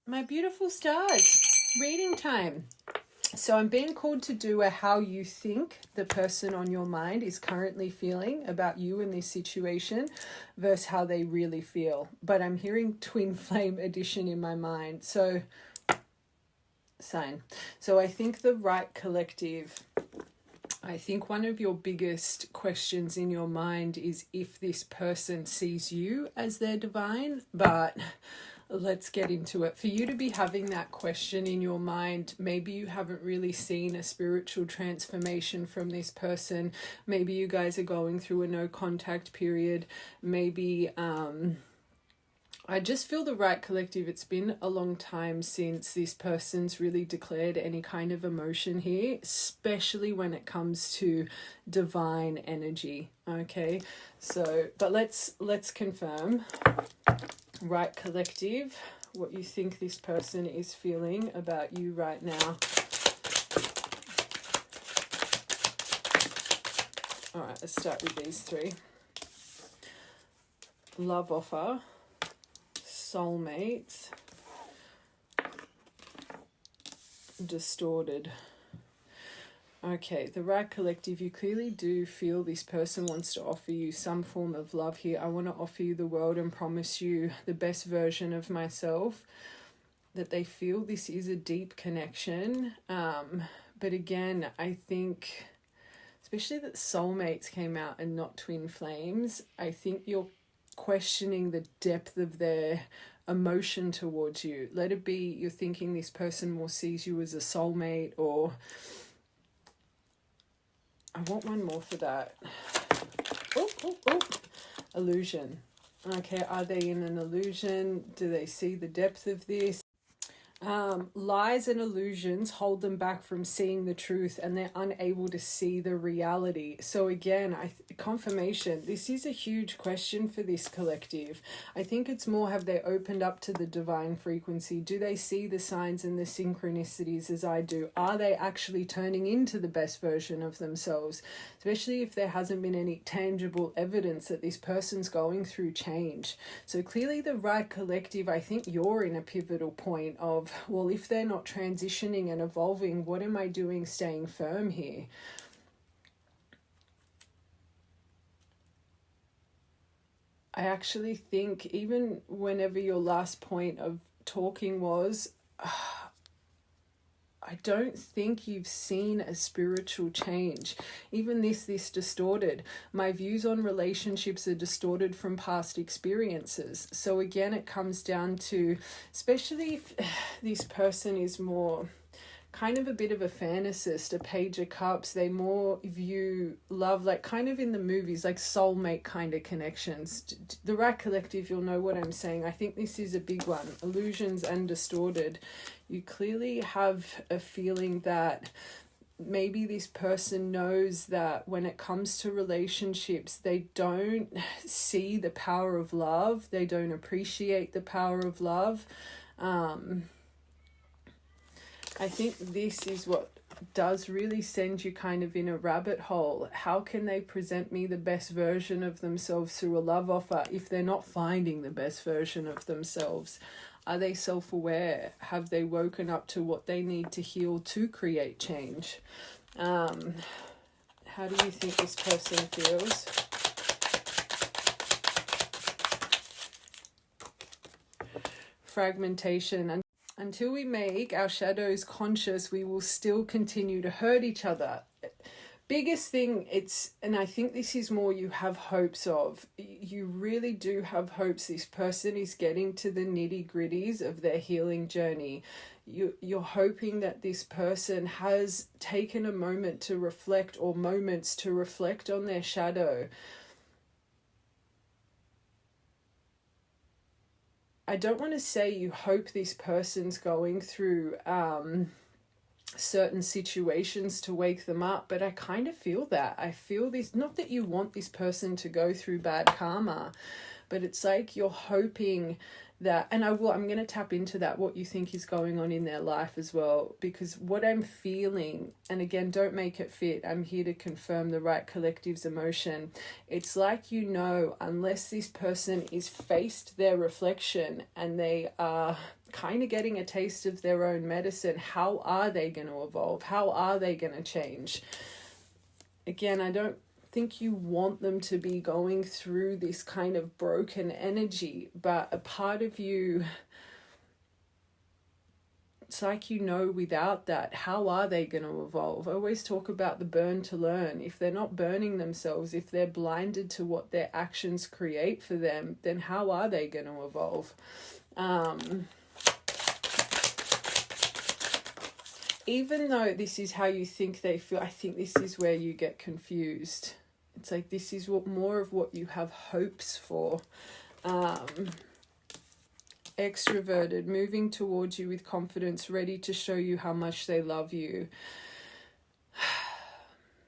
My beautiful stars, reading time. So I'm being called to do a how you think the person on your mind is currently feeling about you in this situation versus how they really feel. But I'm hearing twin flame edition in my mind. So sign. So I think the right collective, I think one of your biggest questions in your mind is if this person sees you as their divine, but let's get into it. For you to be having that question in your mind, maybe you haven't really seen a spiritual transformation from this person. Maybe you guys are going through a no contact period. Maybe I just feel the right collective. It's been a long time since this person's really declared any kind of emotion here, especially when it comes to divine energy. Okay, so but let's confirm. Right collective, what you think this person is feeling about you right now. All right, let's start with these three. Love offer, soulmates, distorted. Okay, the right collective, you clearly do feel this person wants to offer you some form of love here. I want to offer you the world and promise you the best version of myself. That they feel this is a deep connection. But again, I think, especially that soulmates came out and not twin flames, I think you're questioning the depth of their emotion towards you. Let it be you're thinking this person more sees you as a soulmate, or I want one more for that. Oh. Illusion. Okay, are they in an illusion? Do they see the depth of this? Lies and illusions hold them back from seeing the truth, and they're unable to see the reality. So again, confirmation, this is a huge question for this collective. I think it's more, have they opened up to the divine frequency? Do they see the signs and the synchronicities as I do? Are they actually turning into the best version of themselves? Especially if there hasn't been any tangible evidence that this person's going through change. So clearly the right collective, I think you're in a pivotal point of, well, if they're not transitioning and evolving, what am I doing staying firm here? I actually think even whenever your last point of talking was, I don't think you've seen a spiritual change. Even this distorted. My views on relationships are distorted from past experiences. So again, it comes down to, especially if this person is more kind of a bit of a fantasist, a page of cups, they more view love like kind of in the movies, like soulmate kind of connections. The right collective, you'll know what I'm saying. I think this is a big one. Illusions and distorted. You clearly have a feeling that maybe this person knows that when it comes to relationships, they don't see the power of love. They don't appreciate the power of love. I think this is what does really send you kind of in a rabbit hole. How can they present me the best version of themselves through a love offer if they're not finding the best version of themselves? Are they self-aware? Have they woken up to what they need to heal to create change? How do you think this person feels? Fragmentation. Until we make our shadows conscious, we will still continue to hurt each other. Biggest thing, and I think this is more you have hopes of. You really do have hopes this person is getting to the nitty-gritties of their healing journey. You're hoping that this person has taken a moment to reflect, or moments to reflect on their shadow. I don't want to say you hope this person's going through certain situations to wake them up, but I kind of feel that. I feel this, not that you want this person to go through bad karma, but it's like you're hoping that, and I'm going to tap into that, what you think is going on in their life as well, because what I'm feeling, and again, don't make it fit, I'm here to confirm the right collective's emotion. It's like, unless this person is faced their reflection and they are kind of getting a taste of their own medicine. How are they going to evolve? How are they going to change? Again, I don't think you want them to be going through this kind of broken energy, but a part of you, it's like, without that, how are they going to evolve? I always talk about the burn to learn. If they're not burning themselves, if they're blinded to what their actions create for them, then how are they going to evolve? Even though this is how you think they feel, I think this is where you get confused. It's like, this is more of what you have hopes for. Extroverted, moving towards you with confidence, ready to show you how much they love you.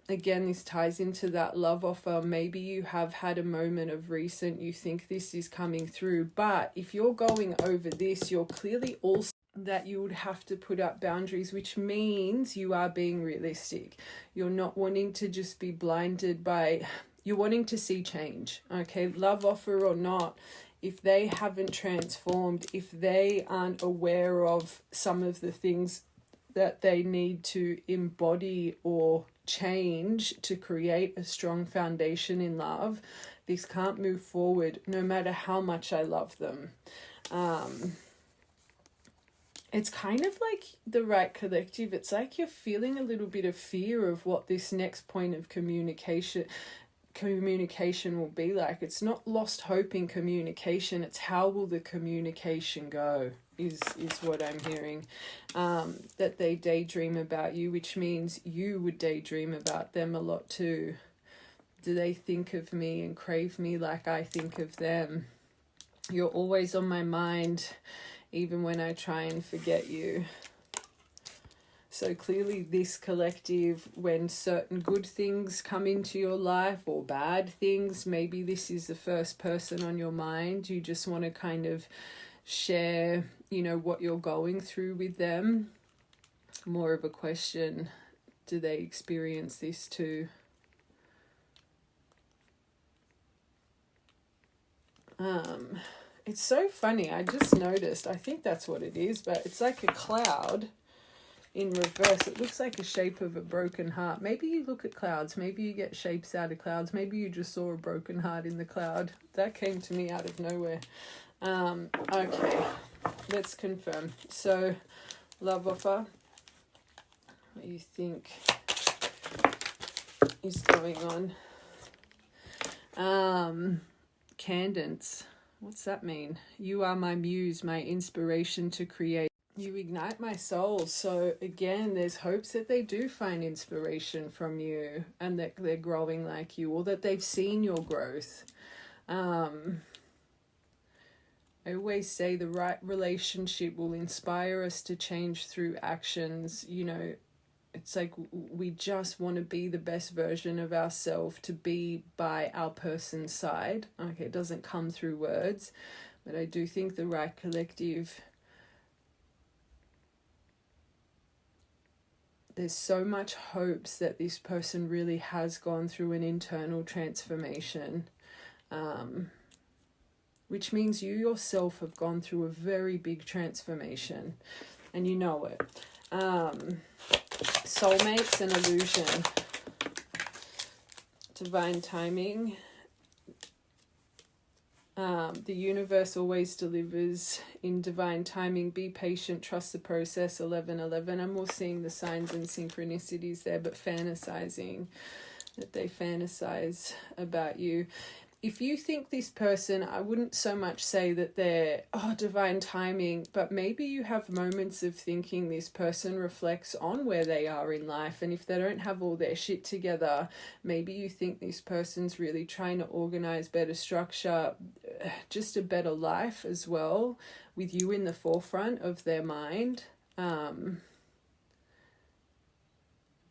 Again, this ties into that love offer. Maybe you have had a moment of recent, you think this is coming through, but if you're going over this, you're clearly also that you would have to put up boundaries, which means you are being realistic. You're not wanting to just be blinded by, you're wanting to see change. Okay, love offer or not, if they haven't transformed, if they aren't aware of some of the things that they need to embody or change to create a strong foundation in love, this can't move forward no matter how much I love them. It's kind of like the right collective. It's like you're feeling a little bit of fear of what this next point of communication will be like. It's not lost hope in communication, it's how will the communication go is what I'm hearing. That they daydream about you, which means you would daydream about them a lot too. Do they think of me and crave me like I think of them? You're always on my mind, even when I try and forget you. So clearly this collective, when certain good things come into your life or bad things, maybe this is the first person on your mind. You just want to kind of share, what you're going through with them. More of a question, do they experience this too? It's so funny. I just noticed, I think that's what it is, but it's like a cloud in reverse. It looks like the shape of a broken heart. Maybe you look at clouds. Maybe you get shapes out of clouds. Maybe you just saw a broken heart in the cloud. That came to me out of nowhere. Okay, let's confirm. So, love offer. What do you think is going on? Candence. What's that mean? You are my muse, my inspiration to create. You ignite my soul. So again, there's hopes that they do find inspiration from you and that they're growing like you, or that they've seen your growth. I always say the right relationship will inspire us to change through actions. It's like we just want to be the best version of ourselves, to be by our person's side. Okay, it doesn't come through words, but I do think the right collective, there's so much hopes that this person really has gone through an internal transformation, which means you yourself have gone through a very big transformation and you know it. Soulmates and illusion. Divine timing. The universe always delivers in divine timing. Be patient, trust the process. 11:11. I'm more seeing the signs and synchronicities there, but fantasizing, that they fantasize about you. If you think this person, I wouldn't so much say that they're, divine timing, but maybe you have moments of thinking this person reflects on where they are in life. And if they don't have all their shit together, maybe you think this person's really trying to organize better structure, just a better life as well, with you in the forefront of their mind.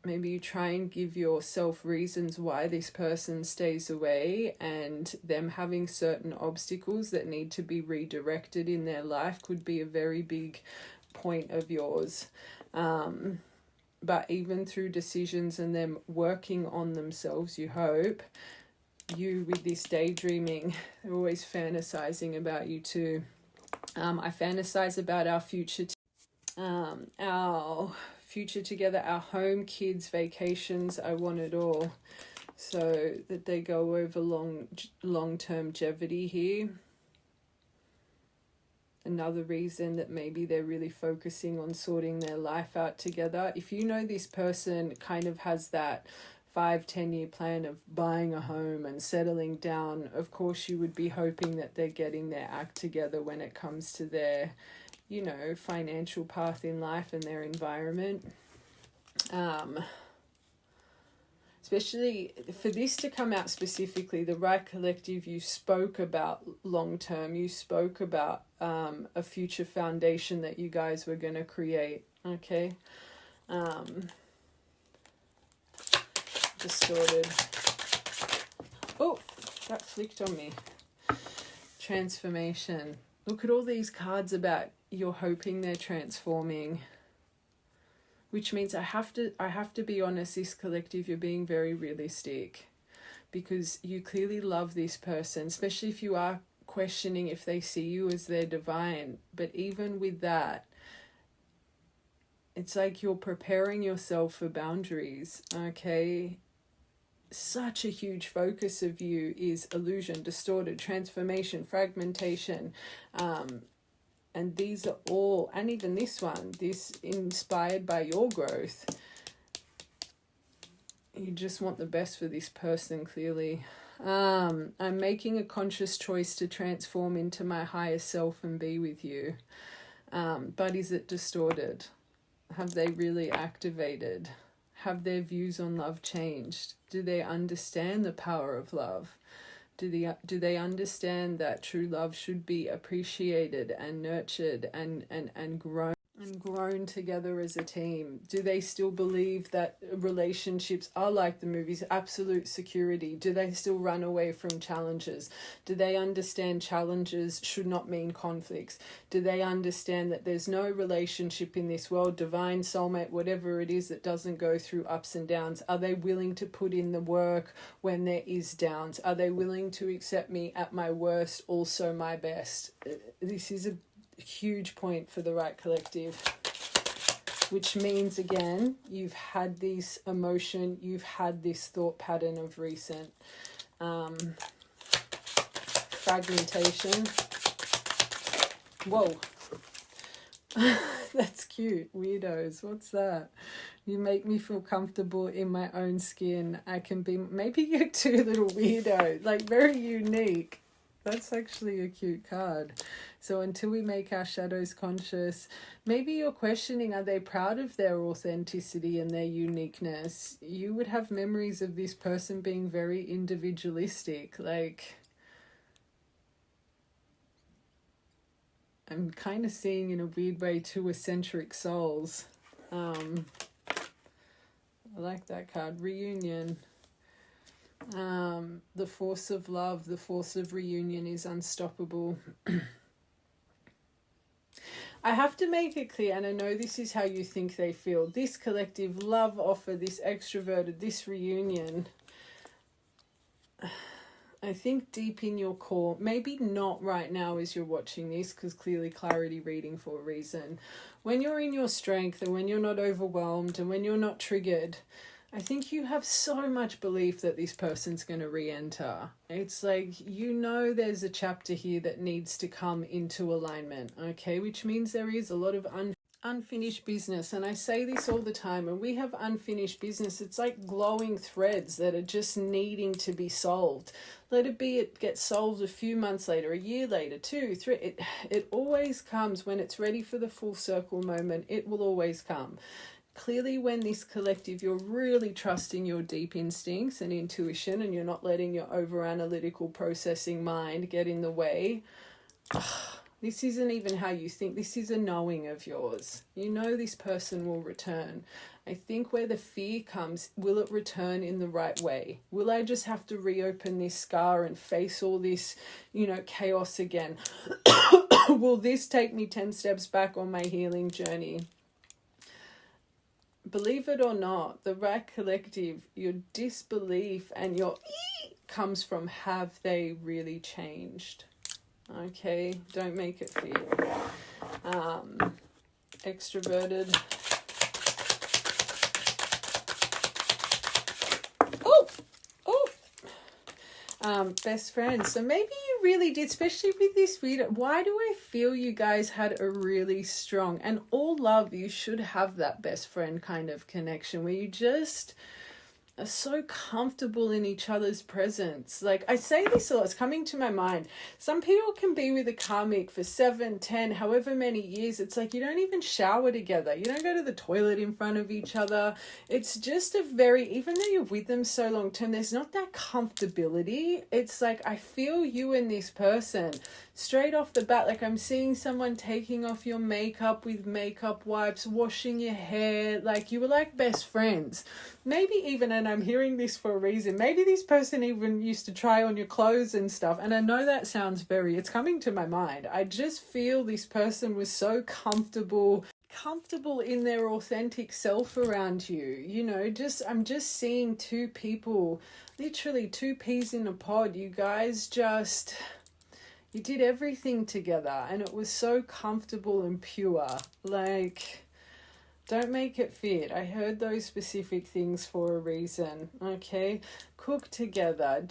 Maybe you try and give yourself reasons why this person stays away, and them having certain obstacles that need to be redirected in their life could be a very big point of yours. But even through decisions and them working on themselves, you hope, you with this daydreaming, they're always fantasizing about you too. I fantasize about our future together, our home, kids, vacations. I want it all. So that they go over long-term longevity here. Another reason that maybe they're really focusing on sorting their life out together. If you know this person kind of has that 5-10 year plan of buying a home and settling down, of course you would be hoping that they're getting their act together when it comes to their, financial path in life and their environment. Especially for this to come out specifically, the Right Collective, you spoke about long term, you spoke about a future foundation that you guys were going to create, okay? Distorted. Oh, that flicked on me. Transformation. Look at all these cards about you're hoping they're transforming. Which means I have to be honest, this collective, you're being very realistic, because you clearly love this person, especially if you are questioning if they see you as their divine. But even with that, it's like you're preparing yourself for boundaries, okay? Such a huge focus of you is illusion, distorted, transformation, fragmentation, and these are all, and even this one, this inspired by your growth. You just want the best for this person, clearly. I'm making a conscious choice to transform into my higher self and be with you. But is it distorted? Have they really activated? Have their views on love changed? Do they understand the power of love? Do they understand that true love should be appreciated and nurtured and grown together as a team? Do they still believe that relationships are like the movies, absolute security? Do they still run away from challenges? Do they understand challenges should not mean conflicts? Do they understand that there's no relationship in this world, divine, soulmate, whatever it is, that doesn't go through ups and downs? Are they willing to put in the work when there is downs? Are they willing to accept me at my worst, also my best? This is a huge point for the Right Collective, which means, again, you've had this emotion, you've had this thought pattern of recent fragmentation. Whoa. That's cute. Weirdos. What's that? You make me feel comfortable in my own skin. I can be, maybe you're too little weirdo, like very unique. That's actually a cute card. So until we make our shadows conscious, maybe you're questioning, are they proud of their authenticity and their uniqueness? You would have memories of this person being very individualistic. Like, I'm kind of seeing in a weird way two eccentric souls. I like that card. Reunion. The force of love, the force of reunion is unstoppable. I have to make it clear, and I know this is how you think they feel. This collective love offer, this extroverted, this reunion. I think deep in your core, maybe not right now as you're watching this, because clearly clarity reading for a reason. When you're in your strength and when you're not overwhelmed and when you're not triggered, I think you have so much belief that this person's going to re-enter. It's like, there's a chapter here that needs to come into alignment, okay? Which means there is a lot of unfinished business. And I say this all the time, and we have unfinished business. It's like glowing threads that are just needing to be solved. Let it be, it gets solved a few months later, a year later, 2, 3. It always comes when it's ready for the full circle moment. It will always come. Clearly, when this collective, you're really trusting your deep instincts and intuition, and you're not letting your over-analytical processing mind get in the way. This isn't even how you think. This is a knowing of yours. You know this person will return. I think where the fear comes, will it return in the right way? Will I just have to reopen this scar and face all this, chaos again? Will this take me 10 steps back on my healing journey? Believe it or not, the Right Collective, your disbelief and your comes from, have they really changed? Okay, don't make it fear. Extroverted. Best friends. So maybe you really did, especially with this reader. Why do I feel you guys had a really strong, and all love, you should have that best friend kind of connection where you just are so comfortable in each other's presence. Like, I say this a lot, it's coming to my mind. Some people can be with a karmic for 7, 10, however many years. It's like you don't even shower together. You don't go to the toilet in front of each other. It's just a very, even though you're with them so long term, there's not that comfortability. It's like, I feel you and this person straight off the bat. Like, I'm seeing someone taking off your makeup with makeup wipes, washing your hair. Like, you were like best friends. Maybe even, and I'm hearing this for a reason, maybe this person even used to try on your clothes and stuff. And I know that sounds it's coming to my mind. I just feel this person was so comfortable in their authentic self around you. You know, I'm just seeing two people, literally two peas in a pod. You guys you did everything together and it was so comfortable and pure. Like, don't make it fit. I heard those specific things for a reason. Okay. Cook together.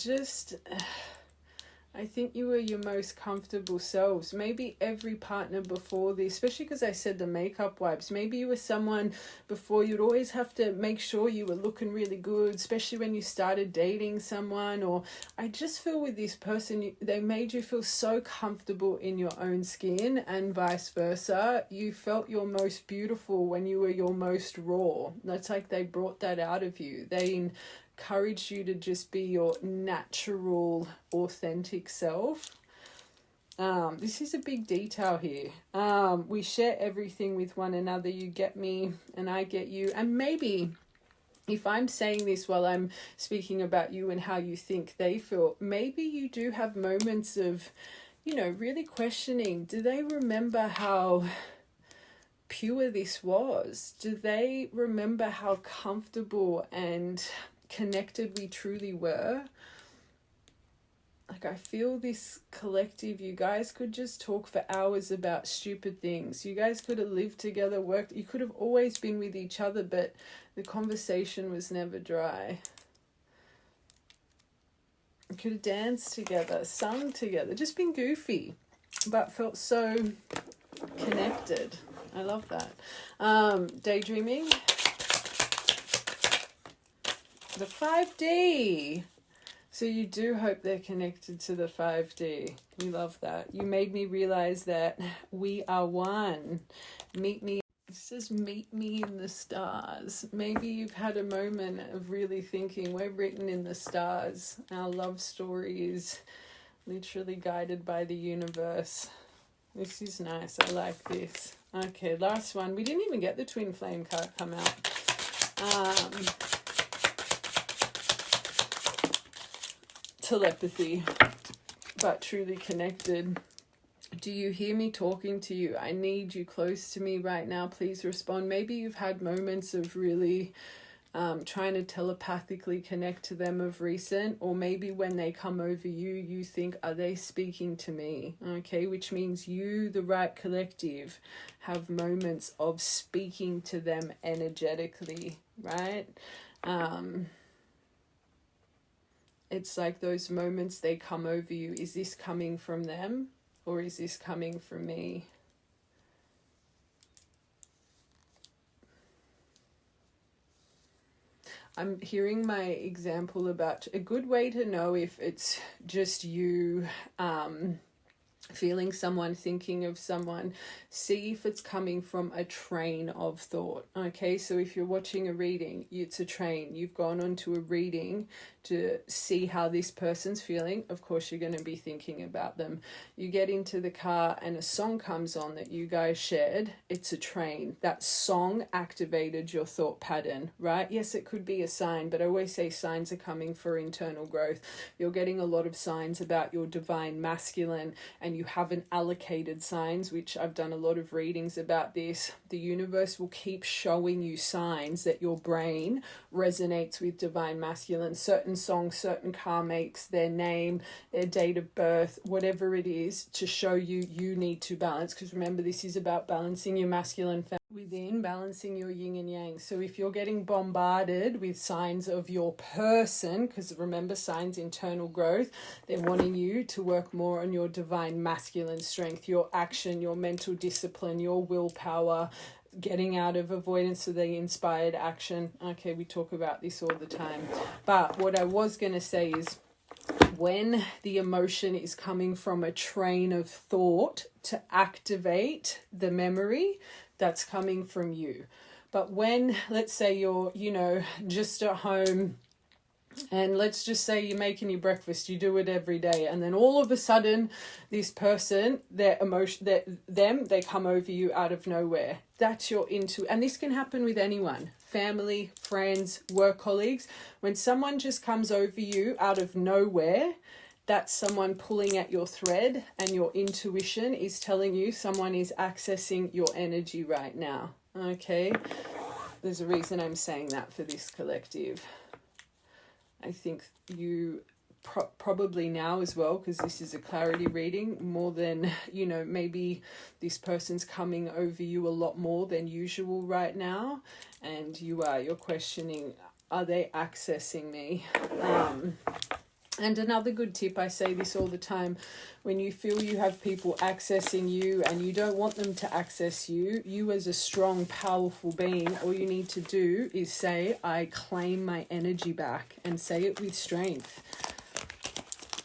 I think you were your most comfortable selves. Maybe every partner before this, especially because I said the makeup wipes, maybe you were someone before you'd always have to make sure you were looking really good, especially when you started dating someone. Or I just feel with this person, they made you feel so comfortable in your own skin, and vice versa. You felt your most beautiful when you were your most raw. That's like they brought that out of you. They encourage you to just be your natural, authentic self. This is a big detail here. We share everything with one another. You get me and I get you. And maybe if I'm saying this while I'm speaking about you and how you think they feel, maybe you do have moments of, really questioning. Do they remember how pure this was? Do they remember how comfortable and connected we truly were? Like, I feel this collective, you guys could just talk for hours about stupid things. You guys could have lived together, worked, you could have always been with each other, but the conversation was never dry. You could have danced together, sung together, just been goofy, but felt so connected. I love that. Daydreaming. The 5D. So you do hope they're connected to the 5D. We love that. You made me realize that we are one. Meet me. It says meet me in the stars. Maybe you've had a moment of really thinking, we're written in the stars. Our love story is literally guided by the universe. This is nice. I like this. Okay, last one. We didn't even get the twin flame card come out. Telepathy, but truly connected. Do you hear me talking to you? I need you close to me right now. Please respond. Maybe you've had moments of really trying to telepathically connect to them of recent, or maybe when they come over you, you think, are they speaking to me? Okay, which means you, the right collective, have moments of speaking to them energetically, right? It's like those moments they come over you. Is this coming from them or is this coming from me? I'm hearing my example about a good way to know if it's just you feeling someone, thinking of someone. See if it's coming from a train of thought. Okay, so if you're watching a reading, it's a train. You've gone on to a reading to see how this person's feeling. Of course, you're going to be thinking about them. You get into the car and a song comes on that you guys shared. It's a train. That song activated your thought pattern, right? Yes, it could be a sign, but I always say signs are coming for internal growth. You're getting a lot of signs about your divine masculine and and you haven't allocated signs, which I've done a lot of readings about this, the universe will keep showing you signs that your brain resonates with divine masculine. Certain songs, certain car makes, their name, their date of birth, whatever it is, to show you need to balance. Because remember, this is about balancing your masculine within, balancing your yin and yang. So if you're getting bombarded with signs of your person, because remember, signs internal growth, they're wanting you to work more on your divine masculine strength, your action, your mental discipline, your willpower, getting out of avoidance to the inspired action. Okay, we talk about this all the time. But what I was going to say is, when the emotion is coming from a train of thought to activate the memory, that's coming from you. But when, let's say you're, just at home, and let's just say you're making your breakfast, you do it every day, and then all of a sudden this person, their emotion, they come over you out of nowhere. That's your and this can happen with anyone, family, friends, work colleagues. When someone just comes over you out of nowhere, that's someone pulling at your thread, and your intuition is telling you someone is accessing your energy right now. Okay, there's a reason I'm saying that for this collective. I think you probably now as well, because this is a clarity reading, more than, maybe this person's coming over you a lot more than usual right now, and you're questioning, are they accessing me? And another good tip, I say this all the time, when you feel you have people accessing you and you don't want them to access you, you as a strong, powerful being, all you need to do is say, I claim my energy back, and say it with strength.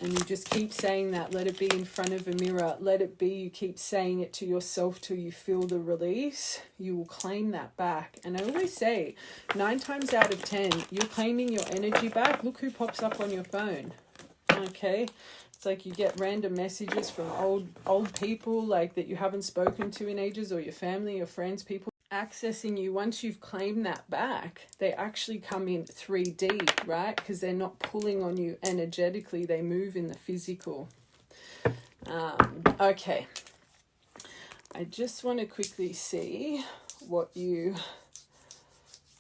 And you just keep saying that. Let it be in front of a mirror. Let it be. You keep saying it to yourself till you feel the release. You will claim that back. And I always say, 9 times out of 10, you're claiming your energy back. Look who pops up on your phone. Okay? It's like you get random messages from old people like that you haven't spoken to in ages, or your family or friends, people accessing you. Once you've claimed that back, they actually come in 3D, right? Because they're not pulling on you energetically, they move in the physical. Okay, I just want to quickly see what you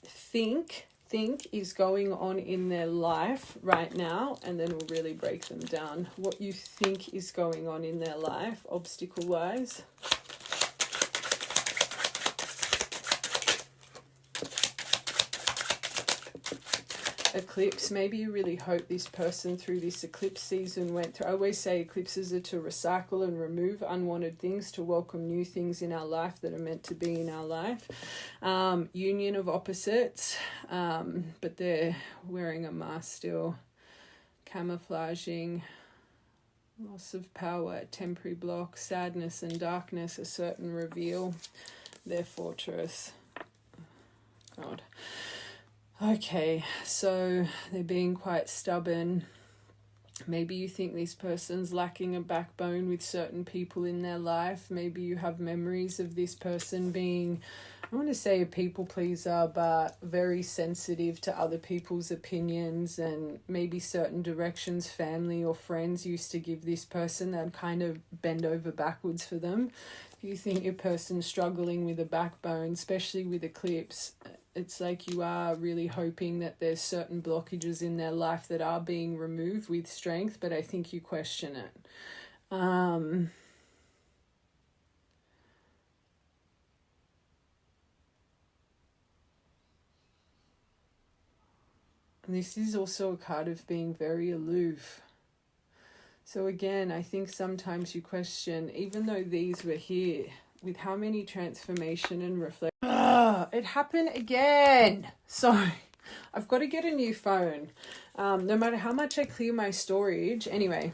think is going on in their life right now, and then we'll really break them down. What you think is going on in their life, obstacle wise. Eclipse, maybe you really hope this person through this eclipse season went through. I always say eclipses are to recycle and remove unwanted things, to welcome new things in our life that are meant to be in our life. Union of opposites, but they're wearing a mask still. Camouflaging, loss of power, temporary block, sadness and darkness, a certain reveal. Their fortress. God. Okay, so they're being quite stubborn. Maybe you think this person's lacking a backbone with certain people in their life. Maybe you have memories of this person being, I want to say a people pleaser, but very sensitive to other people's opinions, and maybe certain directions family or friends used to give this person that kind of bend over backwards for them. If you think your person's struggling with a backbone, especially with eclipse, it's like you are really hoping that there's certain blockages in their life that are being removed with strength, but I think you question it. And this is also a card of being very aloof. So again, I think sometimes you question, even though these were here, with how many transformation and reflection. It happened again. Sorry, I've got to get a new phone. No matter how much I clear my storage. Anyway,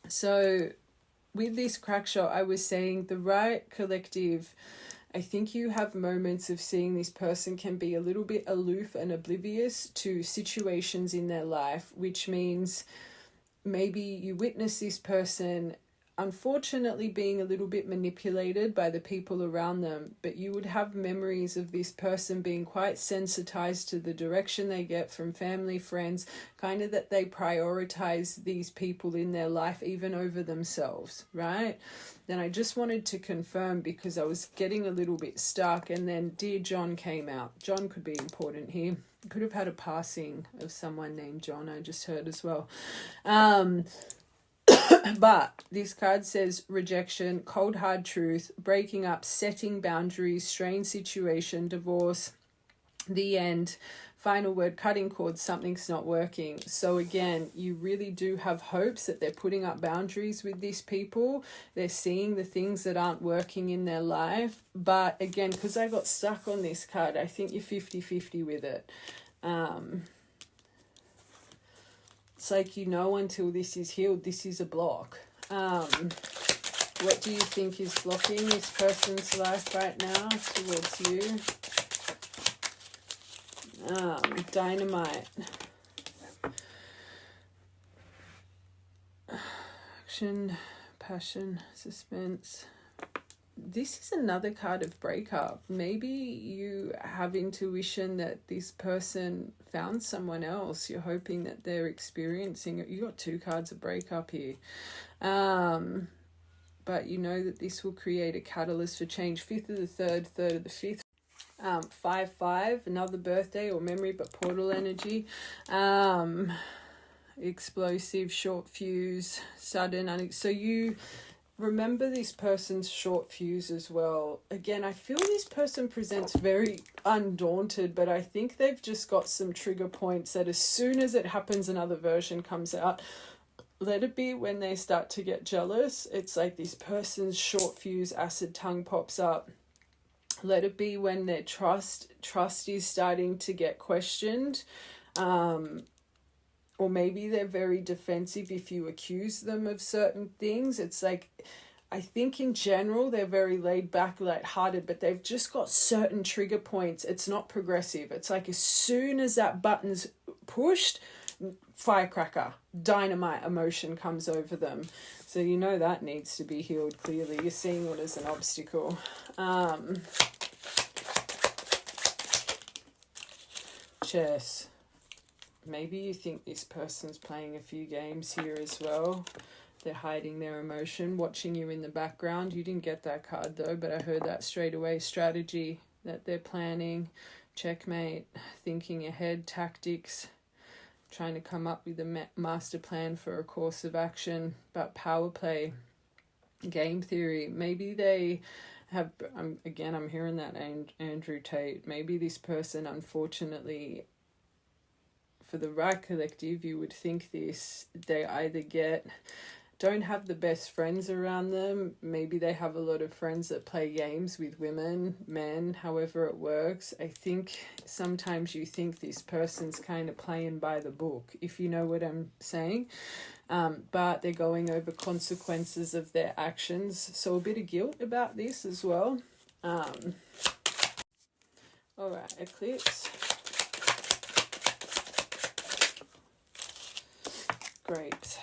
so with this crack shot, I was saying the right collective, I think you have moments of seeing this person can be a little bit aloof and oblivious to situations in their life, which means maybe you witness this person unfortunately being a little bit manipulated by the people around them, but you would have memories of this person being quite sensitized to the direction they get from family, friends, kind of that they prioritize these people in their life even over themselves, right? Then I just wanted to confirm, because I was getting a little bit stuck, and then Dear John came out. John could be important here. Could have had a passing of someone named John, I just heard as well. But this card says rejection, cold hard truth, breaking up, setting boundaries, strained situation, divorce, the end, final word, cutting cords, something's not working. So again, you really do have hopes that they're putting up boundaries with these people. They're seeing the things that aren't working in their life. But again, because I got stuck on this card, I think you're 50-50 with it. It's like, you know, until this is healed, this is a block. What do you think is blocking this person's life right now towards you? Dynamite. Action, passion, suspense. This is another card of breakup. Maybe you have intuition that this person found someone else. You're hoping that they're experiencing it. You got 2 cards of breakup here. But you know that this will create a catalyst for change. 5th of the 3rd, 3rd of the 5th. 5-5, another birthday or memory, but portal energy. Explosive, short fuse, sudden. So you remember this person's short fuse as well. Again, I feel this person presents very undaunted, but I think they've just got some trigger points that as soon as it happens, another version comes out. Let it be when they start to get jealous. It's like this person's short fuse, acid tongue pops up. Let it be when their trust is starting to get questioned. Or maybe they're very defensive if you accuse them of certain things. It's like, I think in general, they're very laid back, lighthearted, but they've just got certain trigger points. It's not progressive. It's like as soon as that button's pushed, firecracker, dynamite emotion comes over them. So you know that needs to be healed clearly. You're seeing it as an obstacle. Chess. Maybe you think this person's playing a few games here as well. They're hiding their emotion, watching you in the background. You didn't get that card though, but I heard that straight away. Strategy that they're planning, checkmate, thinking ahead, tactics, trying to come up with a master plan for a course of action. But power play, game theory. Maybe they have, I'm hearing that Andrew Tate. Maybe this person, unfortunately, for the right collective, you would think this, they either don't have the best friends around them. Maybe they have a lot of friends that play games with women, men, however it works. I think sometimes you think this person's kind of playing by the book, if you know what I'm saying. But they're going over consequences of their actions. So a bit of guilt about this as well. All right, eclipse. Great.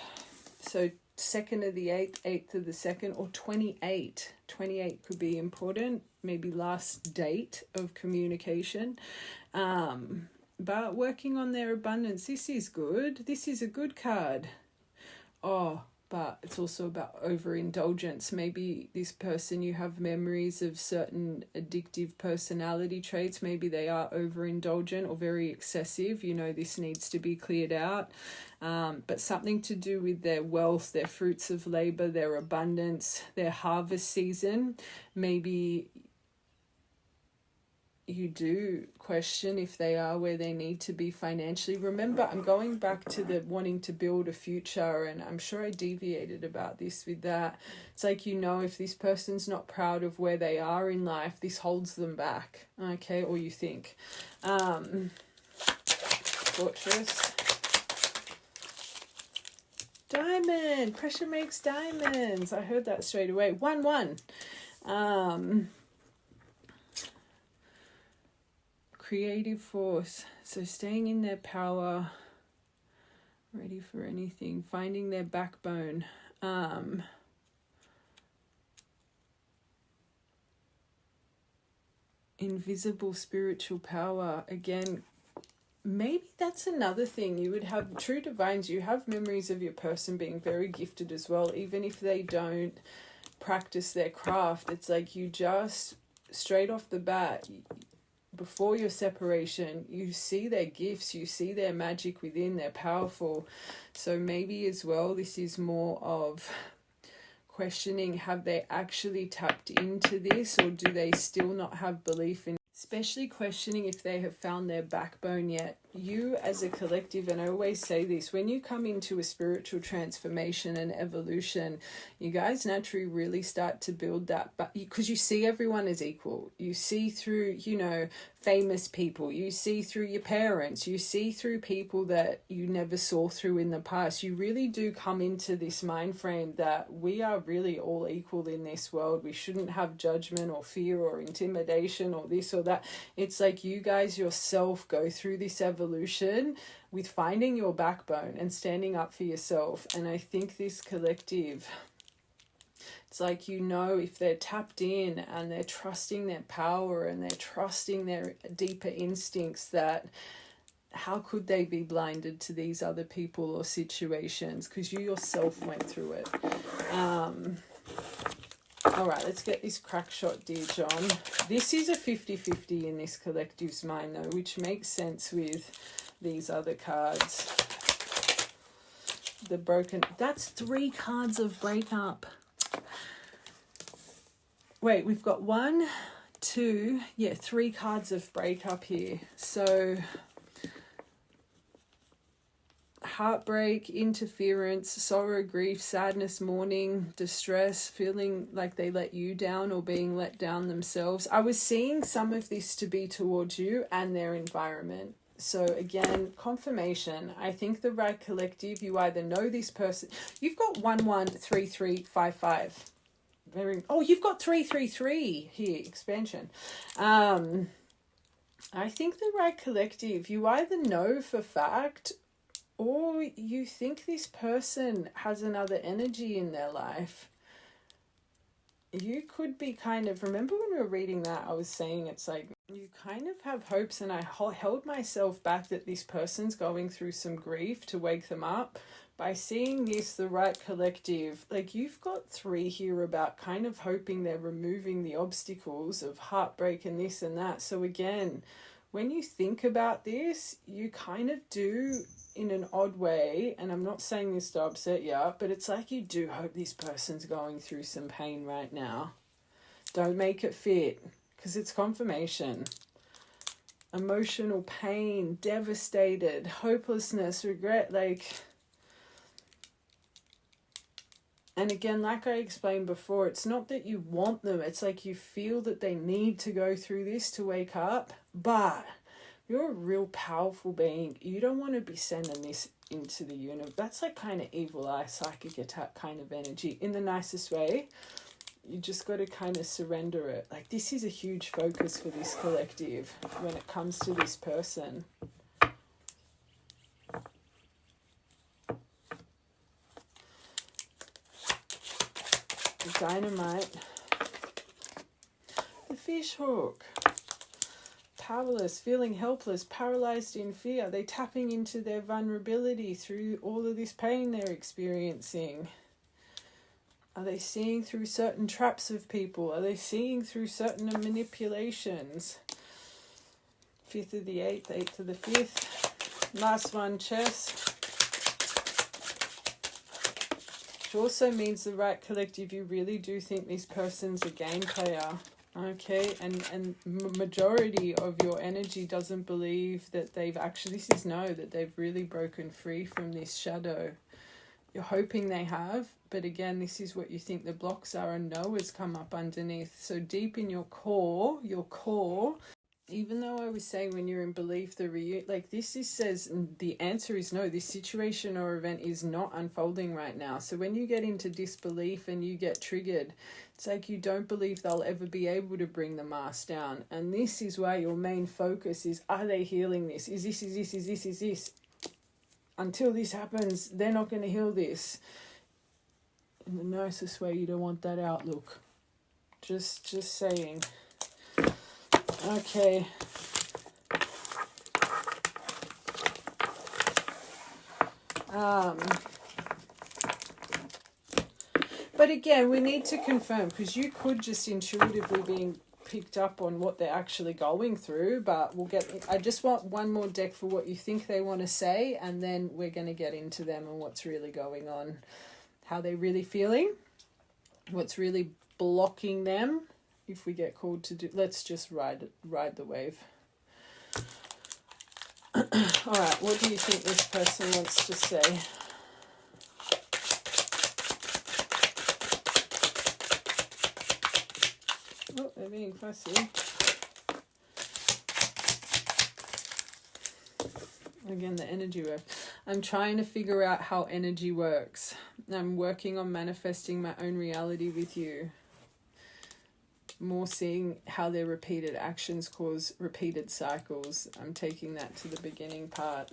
So 2nd of the 8th, 8th of the 2nd, or 28. 28 could be important. Maybe last date of communication. But working on their abundance. This is good. This is a good card. But it's also about overindulgence. Maybe this person, you have memories of certain addictive personality traits. Maybe they are overindulgent or very excessive. You know, this needs to be cleared out. But something to do with their wealth, their fruits of labor, their abundance, their harvest season. Maybe you do question if they are where they need to be financially. Remember, I'm going back to the wanting to build a future, and I'm sure I deviated about this with that. It's like, you know, if this person's not proud of where they are in life, this holds them back, okay? Or you think. Fortress. Diamond. Pressure makes diamonds. I heard that straight away. 1-1. Creative force. So staying in their power, ready for anything, finding their backbone. invisible spiritual power. Again, maybe that's another thing. You would have true divines, you have memories of your person being very gifted as well, even if they don't practice their craft. It's like you just, straight off the bat, before your separation, you see their gifts, you see their magic within, they're powerful. So maybe as well, this is more of questioning, have they actually tapped into this, or do they still not have belief in, especially questioning if they have found their backbone yet. You as a collective, and I always say this, when you come into a spiritual transformation and evolution, you guys naturally really start to build that, but because you see everyone as equal. You see through, you know, famous people, you see through your parents, you see through people that you never saw through in the past. You really do come into this mind frame that we are really all equal in this world. We shouldn't have judgment or fear or intimidation or this or that. It's like you guys yourself go through this evolution with finding your backbone and standing up for yourself. And I think this collective, it's like, you know, if they're tapped in and they're trusting their power and they're trusting their deeper instincts, that how could they be blinded to these other people or situations? Because you yourself went through it. All right, let's get this crack shot, dear John. This is a 50-50 in this collective's mind, though, which makes sense with these other cards. The broken... That's 3 cards of breakup. Wait, we've got 1, 2... Yeah, 3 cards of breakup here. So... heartbreak, interference, sorrow, grief, sadness, mourning, distress, feeling like they let you down or being let down themselves. I was seeing some of this to be towards you and their environment. So again, confirmation. I think the right collective, you either know this person. You've got 113355. You've got 333 here, expansion. I think the right collective, you either know for fact, or you think this person has another energy in their life. You could be kind of... Remember when we were reading that, I was saying it's like you kind of have hopes, and I held myself back that this person's going through some grief to wake them up. By seeing this, the right collective, like you've got 3 here about kind of hoping they're removing the obstacles of heartbreak and this and that. So again, when you think about this, you kind of do in an odd way, and I'm not saying this to upset you, but it's like you do hope this person's going through some pain right now. Don't make it fit, because it's confirmation. Emotional pain, devastated, hopelessness, regret, like... And again, like I explained before, it's not that you want them. It's like you feel that they need to go through this to wake up. But you're a real powerful being. You don't want to be sending this into the universe. That's like kind of evil eye, psychic attack kind of energy in the nicest way. You just got to kind of surrender it. Like this is a huge focus for this collective when it comes to this person. Dynamite, the fish hook, powerless, feeling helpless, paralyzed in fear. Are they tapping into their vulnerability through all of this pain they're experiencing? Are they seeing through certain traps of people? Are they seeing through certain manipulations? 5th of the 8th, 8th of the 5th. Last one, chess. Which also means the right collective, you really do think this person's a game player. Okay, and majority of your energy doesn't believe that they've actually, this is no, that they've really broken free from this shadow. You're hoping they have, but again, this is what you think the blocks are, and no has come up underneath. So deep in your core, even though I was saying when you're in belief, like this is says the answer is no, this situation or event is not unfolding right now. So when you get into disbelief and you get triggered, it's like you don't believe they'll ever be able to bring the mask down. And this is why your main focus is, are they healing this? Is this? Until this happens, they're not going to heal this. In the nicest way, you don't want that outlook. Just saying. Okay. But again, we need to confirm, because you could just intuitively being picked up on what they're actually going through, but I just want one more deck for what you think they want to say, and then we're going to get into them and what's really going on, how they're really feeling, what's really blocking them. If we get called to do, let's just ride the wave. All right, what do you think this person wants to say? Oh, they're being fussy. Again, the energy work. I'm trying to figure out how energy works. I'm working on manifesting my own reality with you. More seeing how their repeated actions cause repeated cycles. I'm taking that to the beginning part.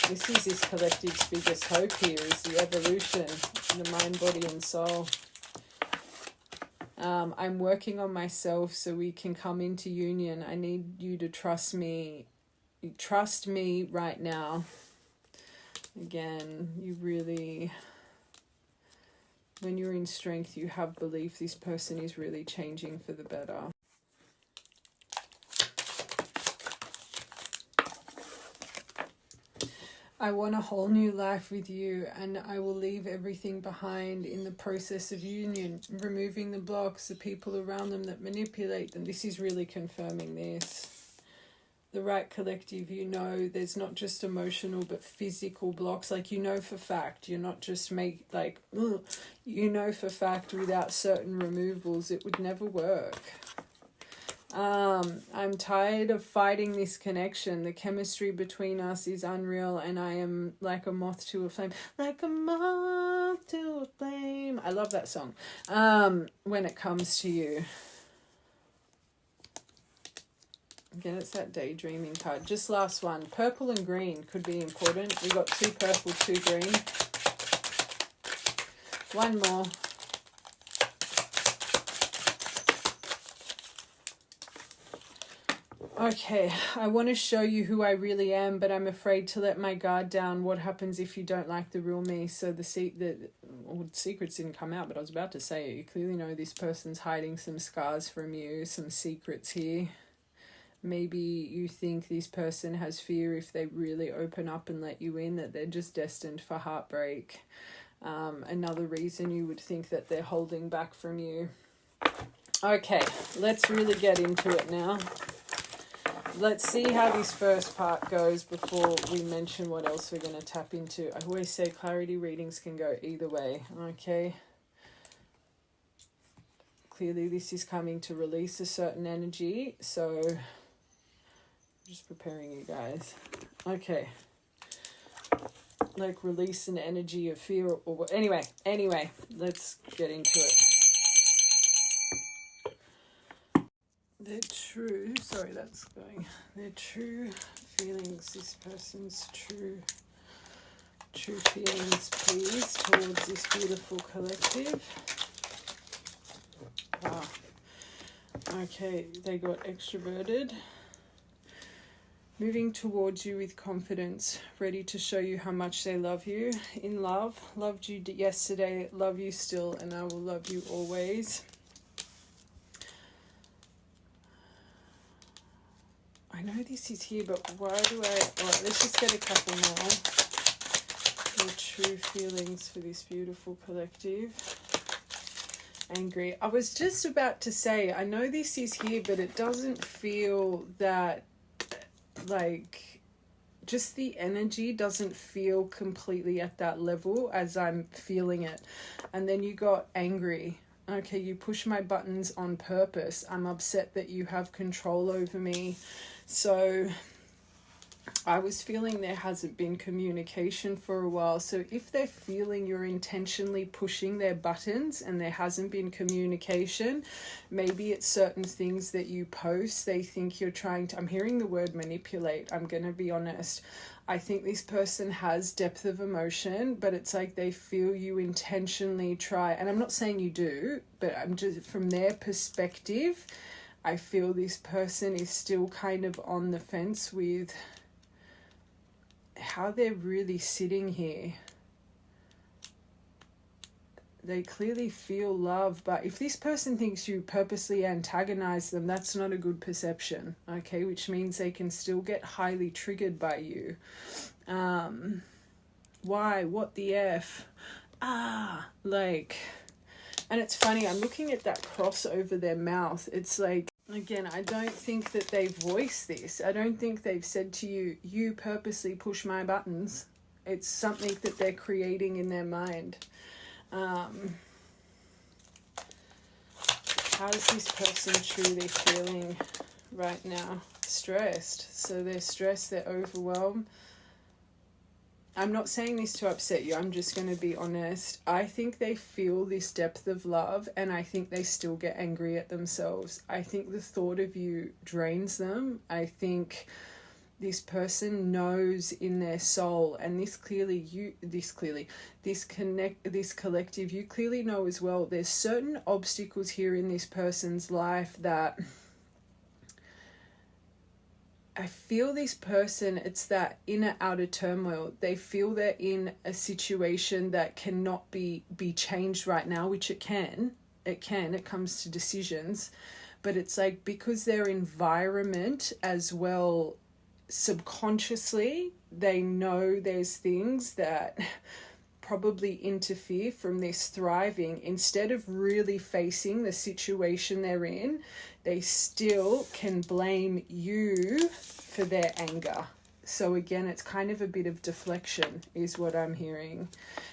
This is this collective's biggest hope here, is the evolution, the mind, body, and soul. I'm working on myself so we can come into union. I need you to trust me. Trust me right now. Again, you really, when you're in strength, you have belief this person is really changing for the better. I want a whole new life with you, and I will leave everything behind in the process of union, removing the blocks, the people around them that manipulate them. This is really confirming this. The right collective, you know, there's not just emotional but physical blocks. Like, you know for fact, you're not just you know for fact without certain removals it would never work. I'm tired of fighting this connection. The chemistry between us is unreal, and I am like a moth to a flame. Like a moth to a flame. I love that song. When it comes to you. Again, it's that daydreaming card. Just last one. Purple and green could be important. We got 2 purple, 2 green. One more. Okay, I want to show you who I really am, but I'm afraid to let my guard down. What happens if you don't like the real me? So the secrets didn't come out, but I was about to say it. You clearly know this person's hiding some scars from you, some secrets here. Maybe you think this person has fear if they really open up and let you in, that they're just destined for heartbreak. Another reason you would think that they're holding back from you. Okay, let's really get into it now. Let's see how this first part goes before we mention what else we're going to tap into. I always say clarity readings can go either way, okay? Clearly this is coming to release a certain energy, so just preparing you guys. Okay. Like release an energy of fear or anyway, let's get into it. Their true feelings, this person's true feelings, please, towards this beautiful collective. Wow. Okay, they got extroverted. Moving towards you with confidence, ready to show you how much they love you. In love, loved you yesterday, love you still, and I will love you always. I know this is here, but why do alright, let's just get a couple more. The true feelings for this beautiful collective. Angry. I was just about to say, I know this is here, but it doesn't feel that, like, just the energy doesn't feel completely at that level as I'm feeling it. And then you got angry. Okay, you push my buttons on purpose. I'm upset that you have control over me. So I was feeling there hasn't been communication for a while. So if they're feeling you're intentionally pushing their buttons and there hasn't been communication, maybe it's certain things that you post. They think you're trying to, I'm hearing the word manipulate. I'm going to be honest. I think this person has depth of emotion, but it's like they feel you intentionally try. And I'm not saying you do, but I'm just from their perspective, I feel this person is still kind of on the fence with how they're really sitting here. They clearly feel love, but if this person thinks you purposely antagonize them, that's not a good perception, okay? Which means they can still get highly triggered by you. Why? What the F? Like, and it's funny, I'm looking at that cross over their mouth. It's like, again, I don't think that they've voiced this. I don't think they've said to you, you purposely push my buttons. It's something that they're creating in their mind. How is this person truly feeling right now? Stressed. So they're stressed, they're overwhelmed. I'm not saying this to upset you. I'm just going to be honest. I think they feel this depth of love, and I think they still get angry at themselves. I think the thought of you drains them. I think this person knows in their soul, and this collective, you clearly know as well, there's certain obstacles here in this person's life that I feel this person, it's that inner outer turmoil. They feel they're in a situation that cannot be changed right now, which it can. It comes to decisions. But it's like, because their environment as well, subconsciously, they know there's things that probably interfere from this thriving. Instead of really facing the situation they're in, they still can blame you for their anger. So again, it's kind of a bit of deflection is what I'm hearing.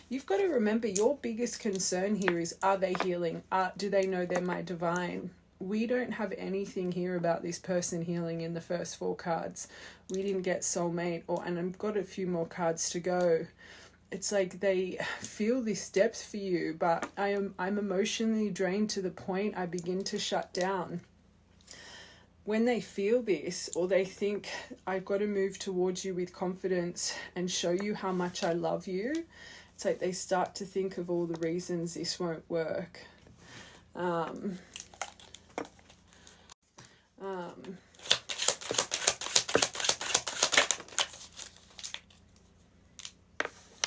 You've got to remember, your biggest concern here is, are they healing? Do they know they're my divine? We don't have anything here about this person healing in the first 4 cards. We didn't get soulmate, and I've got a few more cards to go. It's like they feel this depth for you, but I'm emotionally drained to the point I begin to shut down. When they feel this, or they think, I've got to move towards you with confidence and show you how much I love you, it's like they start to think of all the reasons this won't work.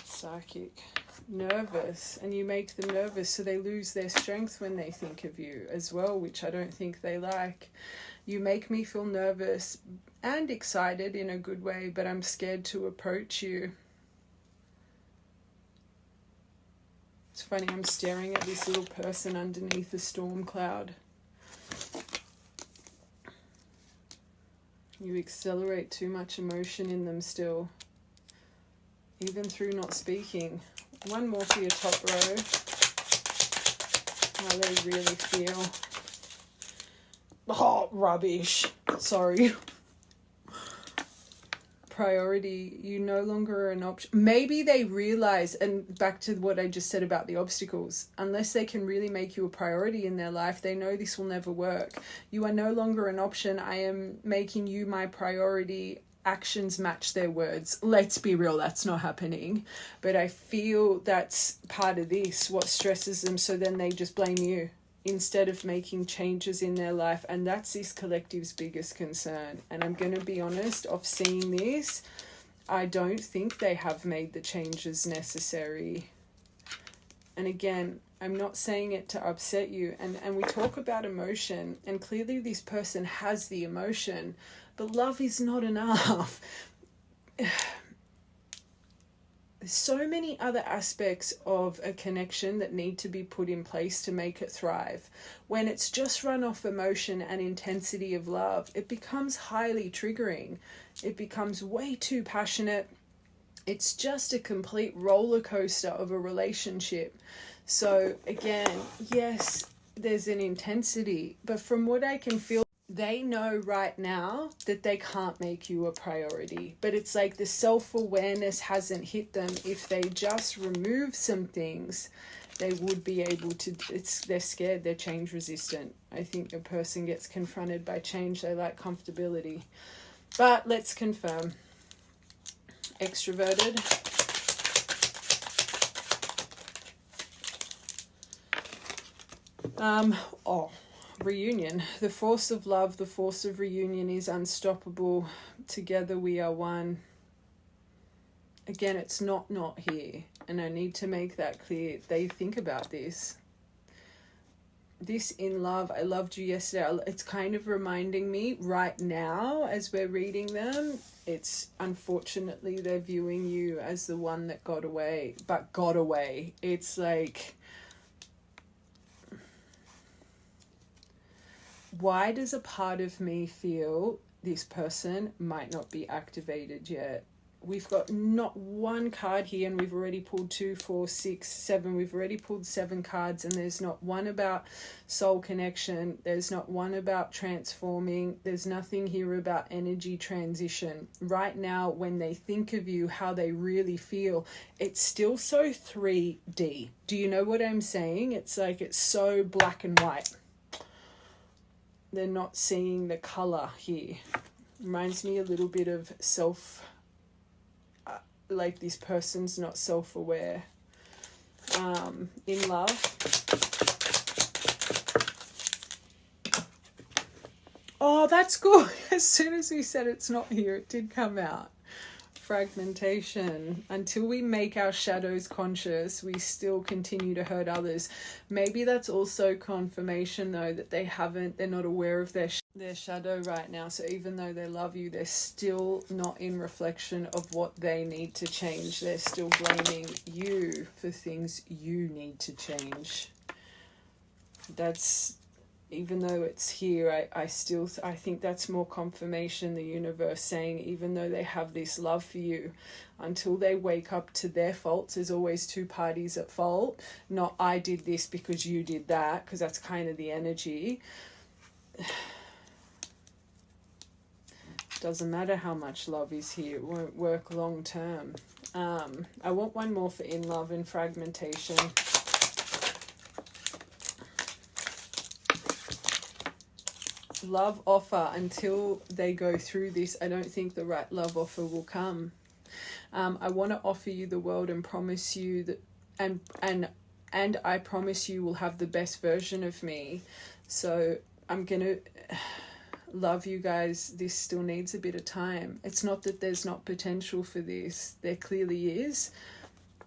Psychic. Nervous, and you make them nervous, so they lose their strength when they think of you as well, which I don't think they like. You make me feel nervous and excited in a good way, but I'm scared to approach you. It's funny, I'm staring at this little person underneath the storm cloud. You accelerate too much emotion in them still, even through not speaking. One more for your top row. How they really feel. Oh, rubbish. Sorry. Priority, you no longer are an option. Maybe they realize, and back to what I just said about the obstacles, unless they can really make you a priority in their life, they know this will never work. You are no longer an option. I am making you my priority. Actions match their words. Let's be real, that's not happening. But I feel that's part of this, what stresses them, so then they just blame you instead of making changes in their life. And that's this collective's biggest concern. And I'm going to be honest, of seeing this, I don't think they have made the changes necessary. And again, I'm not saying it to upset you. And we talk about emotion, and clearly this person has the emotion, but love is not enough. There's so many other aspects of a connection that need to be put in place to make it thrive. When it's just run off emotion and intensity of love, it becomes highly triggering. It becomes way too passionate. It's just a complete roller coaster of a relationship. So again, yes, there's an intensity, but from what I can feel, they know right now that they can't make you a priority, but it's like the self-awareness hasn't hit them. If they just remove some things, they would be able to. They're scared, they're change resistant. I think a person gets confronted by change, they like comfortability. But let's confirm. Extroverted. Reunion. The force of love, the force of reunion is unstoppable. Together we are one. Again, it's not here. And I need to make that clear. They think about this. This in love, I loved you yesterday. It's kind of reminding me right now as we're reading them. It's unfortunately they're viewing you as the one that got away. But got away. It's like... why does a part of me feel this person might not be activated yet? We've got not one card here, and we've already pulled 2, 4, 6, 7. We've already pulled 7 cards, and there's not one about soul connection. There's not one about transforming. There's nothing here about energy transition. Right now, when they think of you, how they really feel, it's still so 3D. Do you know what I'm saying? It's like it's so black and white. They're not seeing the color here. Reminds me a little bit of like this person's not self-aware. In love. Oh, that's good. As soon as we said it's not here, it did come out. Fragmentation. Until we make our shadows conscious, we still continue to hurt others. Maybe that's also confirmation though that they're not aware of their shadow right now. So even though they love you, they're still not in reflection of what they need to change. They're still blaming you for things you need to change. That's... even though it's here, I think that's more confirmation, the universe saying, even though they have this love for you, until they wake up to their faults, there's always 2 parties at fault. Not I did this because you did that, because that's kind of the energy. Doesn't matter how much love is here, it won't work long term. I want one more for in love and fragmentation. Love offer. Until they go through this, I don't think the right love offer will come. I want to offer you the world and promise you that, and I promise you will have the best version of me. So I'm gonna love you guys. This still needs a bit of time. It's not that there's not potential for this. There clearly is,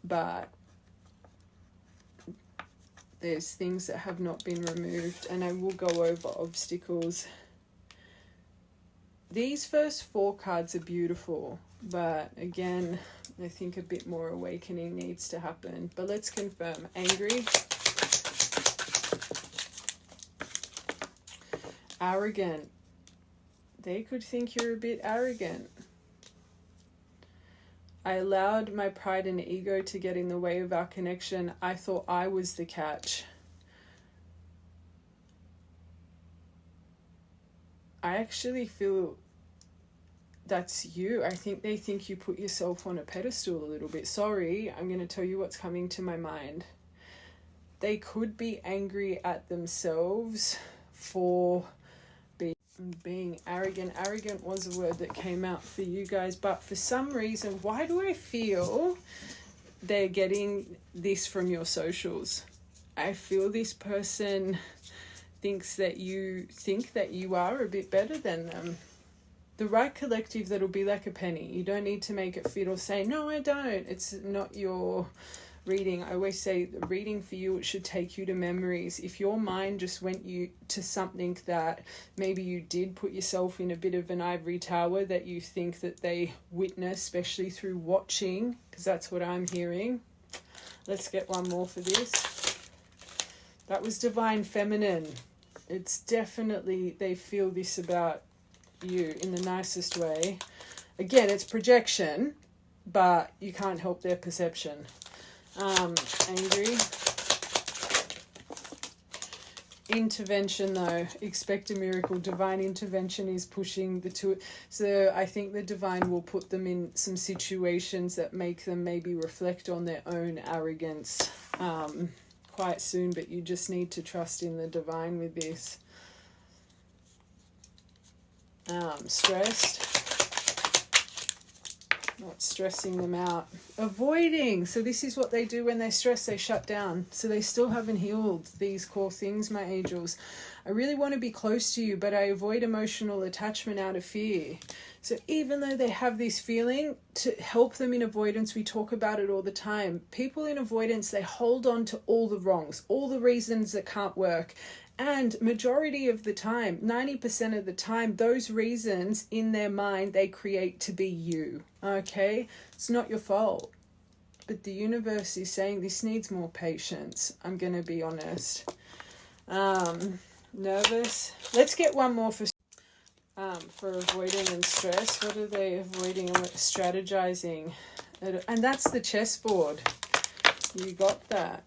but there's things that have not been removed, and I will go over obstacles. These first 4 cards are beautiful, but again, I think a bit more awakening needs to happen. But let's confirm. Angry. Arrogant. They could think you're a bit arrogant. I allowed my pride and ego to get in the way of our connection. I thought I was the catch. I actually feel that's you. I think they think you put yourself on a pedestal a little bit. Sorry, I'm going to tell you what's coming to my mind. They could be angry at themselves for being arrogant. Arrogant was a word that came out for you guys, but for some reason, why do I feel they're getting this from your socials? I feel this person thinks that you think that you are a bit better than them. The right collective that'll be like a penny. You don't need to make it fit or say, no, I don't. It's not your reading. I always say the reading for you, it should take you to memories. If your mind just went you to something that maybe you did put yourself in a bit of an ivory tower that you think that they witness, especially through watching, because that's what I'm hearing. Let's get one more for this. That was divine feminine. It's definitely, they feel this about you in the nicest way. Again, it's projection, but you can't help their perception. Angry. Intervention though, expect a miracle. Divine intervention is pushing the two. So I think the divine will put them in some situations that make them maybe reflect on their own arrogance quite soon, but you just need to trust in the divine with this. Stressed. Not stressing them out. Avoiding. So this is what they do when they stress, they shut down. So they still haven't healed these core things, my angels. I really want to be close to you, but I avoid emotional attachment out of fear. So even though they have this feeling, to help them in avoidance, we talk about it all the time. People in avoidance, they hold on to all the wrongs, all the reasons that can't work. And majority of the time, 90% of the time, those reasons in their mind, they create to be you. Okay? It's not your fault. But the universe is saying this needs more patience. I'm going to be honest. Nervous. Let's get one more for avoiding and stress. What are they avoiding and strategizing? And that's the chessboard. You got that.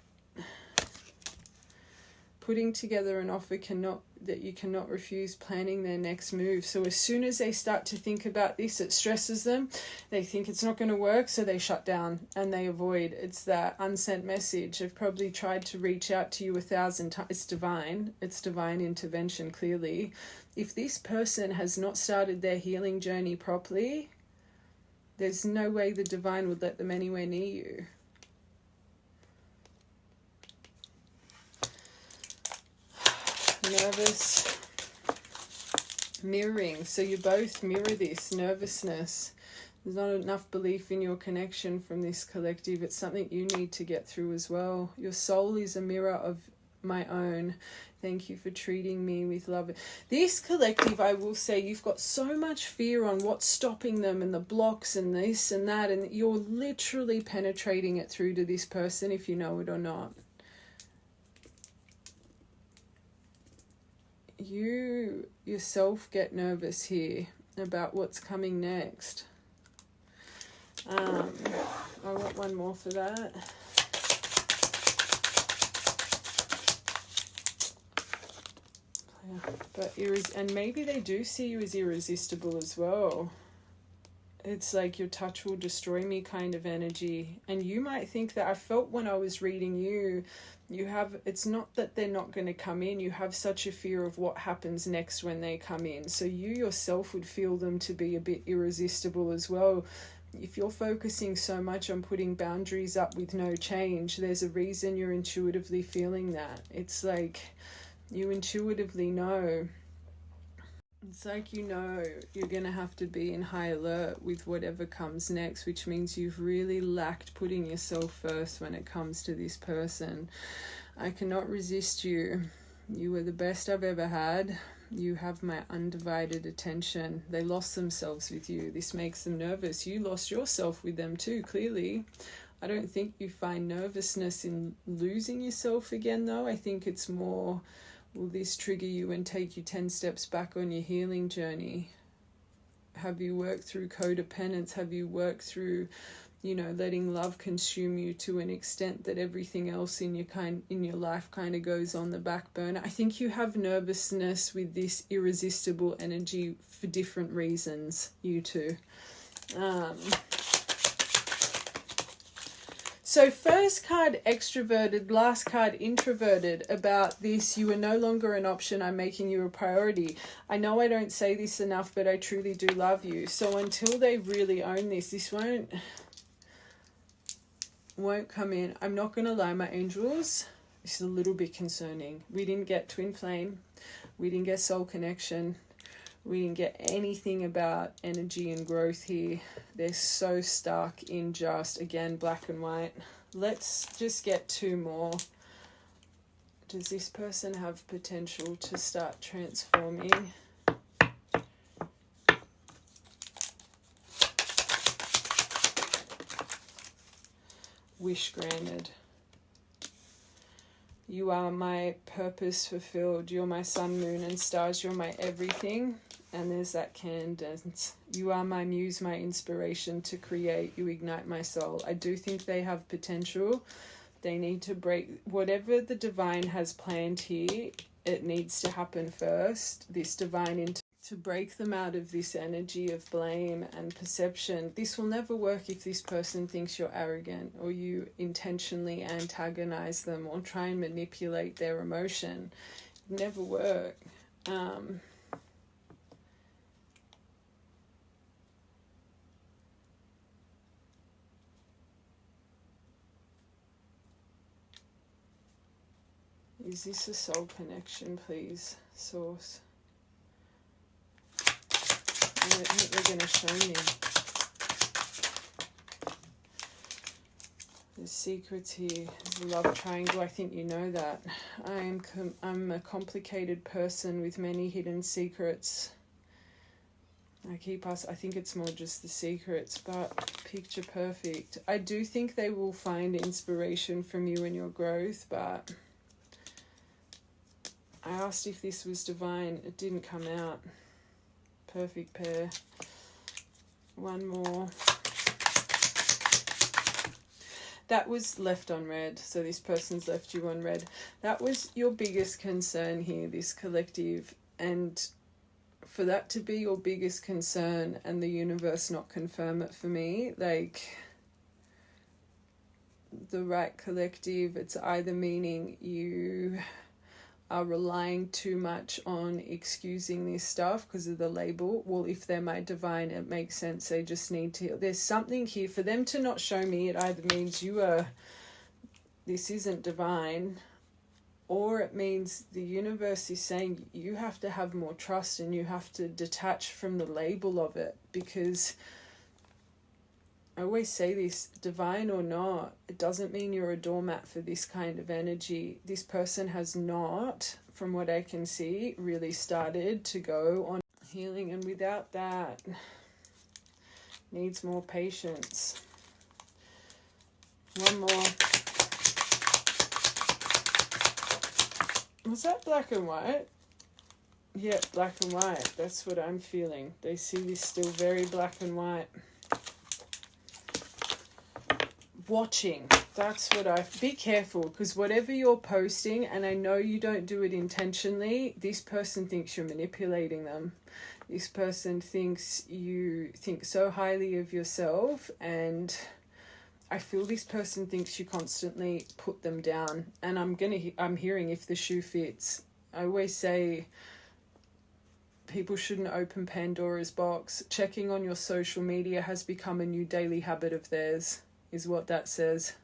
Putting together an offer that you cannot refuse, planning their next move. So as soon as they start to think about this, it stresses them. They think it's not going to work, so they shut down and they avoid. It's that unsent message. I've probably tried to reach out to you 1,000 times. It's divine. It's divine intervention, clearly. If this person has not started their healing journey properly, there's no way the divine would let them anywhere near you. Nervous. Mirroring. So you both mirror this nervousness. There's not enough belief in your connection from this collective. It's something you need to get through as well. Your soul is a mirror of my own. Thank you for treating me with love. This collective, I will say, you've got so much fear on what's stopping them and the blocks and this and that, and you're literally penetrating it through to this person if you know it or not. You yourself get nervous here about what's coming next. I want one more for that. But and maybe they do see you as irresistible as well. It's like your touch will destroy me kind of energy. And you might think that. I felt when I was reading you have, it's not that they're not going to come in, you have such a fear of what happens next when they come in. So you yourself would feel them to be a bit irresistible as well. If you're focusing so much on putting boundaries up with no change, there's a reason you're intuitively feeling that. It's like you intuitively know. It's like you know you're going to have to be in high alert with whatever comes next, which means you've really lacked putting yourself first when it comes to this person. I cannot resist you. You are the best I've ever had. You have my undivided attention. They lost themselves with you. This makes them nervous. You lost yourself with them too, clearly. I don't think you find nervousness in losing yourself again, though. I think it's more, will this trigger you and take you 10 steps back on your healing journey? Have you worked through codependence? Have you worked through, letting love consume you to an extent that everything else in your life kind of goes on the back burner? I think you have nervousness with this irresistible energy for different reasons, you two. So first card extroverted, last card introverted. About this, you are no longer an option. I'm making you a priority. I know I don't say this enough, but I truly do love you. So until they really own this won't come in. I'm not going to lie, my angels. This is a little bit concerning. We didn't get twin flame. We didn't get soul connection. We didn't get anything about energy and growth here. They're so stuck in just, again, black and white. Let's just get two more. Does this person have potential to start transforming? Wish granted. You are my purpose fulfilled. You're my sun, moon, and stars. You're my everything. And there's that cadence. You are my muse, my inspiration to create. You ignite my soul. I do think they have potential. They need to break whatever the divine has planned here. it needs to happen first, this divine to break them out of this energy of blame and perception. This will never work if this person thinks you're arrogant or you intentionally antagonize them or try and manipulate their emotion. It'll never work. Is this a soul connection, please, Source? I don't think they're going to show me. The secrets here is the love triangle. I think you know that. I'm a complicated person with many hidden secrets. I think it's more just the secrets, but picture perfect. I do think they will find inspiration from you and your growth, but I asked if this was divine. It didn't come out. Perfect pair. One more. That was left on red. So this person's left you on red. That was your biggest concern here, this collective. And for that to be your biggest concern and the universe not confirm it for me, like the right collective, it's either meaning you are relying too much on excusing this stuff because of the label. Well, if they're my divine, it makes sense. They just need to. There's something here for them to not show me. It either means this isn't divine, or it means the universe is saying you have to have more trust and you have to detach from the label of it. Because I always say this, divine or not, it doesn't mean you're a doormat for this kind of energy. This person has not, from what I can see, really started to go on healing. And without that, needs more patience. One more. Was that black and white? Yeah, black and white. That's what I'm feeling. They see this still very black and white. Watching, that's what be careful, because whatever you're posting, and I know you don't do it intentionally, this person thinks you're manipulating them. This person thinks you think so highly of yourself, and I feel this person thinks you constantly put them down. And I'm hearing if the shoe fits. I always say people shouldn't open Pandora's box. Checking on your social media has become a new daily habit of theirs, is what that says.